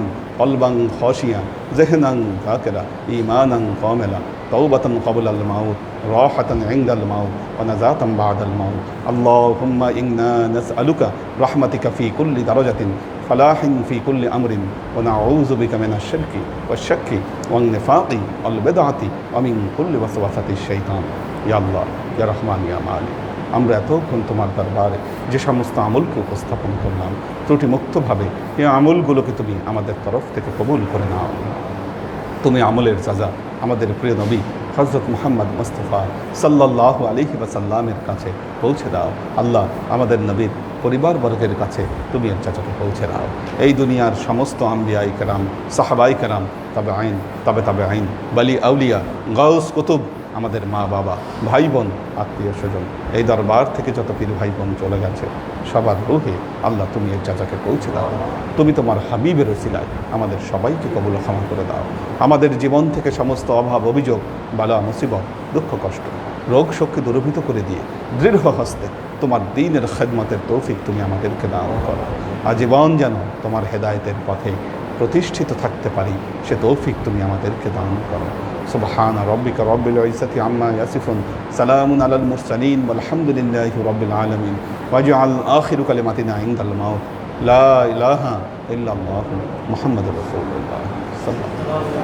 قلبا خاشيا ذهنا ذاكرا إيمانا كاملا توبة قبل الموت راحة عند الموت ونزاة بعد الموت. اللهم إنا نسألك رحمتك في كل درجة فلاح في كل أمر ونعوذ بك من الشرك والشك والنفاق والبدعة ومن كل وسوسة الشيطان. يا الله يا رحمن يا مالك, আমরা এতক্ষণ তোমার দরবারে যে সমস্ত আমলকে উপস্থাপন করলাম ত্রুটিমুক্তভাবে এই আমলগুলোকে তুমি আমাদের তরফ থেকে কবুল করে নাও। তুমি আমলের সাজা আমাদের প্রিয় নবী হযরত মুহাম্মদ মুস্তাফা সাল্লাল্লাহু আলাইহি ওয়াসাল্লামের কাছে পৌঁছে দাও। আল্লাহ, আমাদের নবীর পরিবারবর্গের কাছে তুমি এর চাচাকে পৌঁছে দাও। এই দুনিয়ার সমস্ত আম্বিয়াই কেরাম, সাহাবাই কেরাম, তবে আইন তবে আইন, বলি আউলিয়া, গাউস কুতুব, আমাদের মা বাবা, ভাই বোন, আত্মীয় স্বজন, এই দরবার থেকে যত পীর ভাই বোন চলে গেছে সবার রূহে আল্লাহ তুমি এর চাচাকে পৌঁছে দাও। তুমি তোমার হাবিবের ওসিলায় আমাদের সবাইকে কবুল ক্ষমা করে দাও। আমাদের জীবন থেকে সমস্ত অভাব, অভিযোগ, বালা, মুসিবত, দুঃখ, কষ্ট, রোগ শোককে দূরীভূত করে দিয়ে দৃঢ় হস্তে তোমার দ্বীনের খেদমতের তৌফিক তুমি আমাদেরকে দান করো। আজীবন যেন তোমার হেদায়েতের পথে প্রতিষ্ঠিত থাকতে পারি সে তৌফিক তুমি আমাদেরকে দান করো। সুবহান রব্বিকা রব্বিল ইজ্জাতি আম্মা ইয়াসিফুন সালামুন আলাল মুরসালিন ওয়ালহামদুলিল্লাহি রাব্বিল আলামিন ওয়াজআল আখিরু কালিমাতিনা ইনদাল মাউত লা ইলাহা ইল্লাল্লাহু মুহাম্মাদুর রাসূলুল্লাহ সাল্লাল্লাহু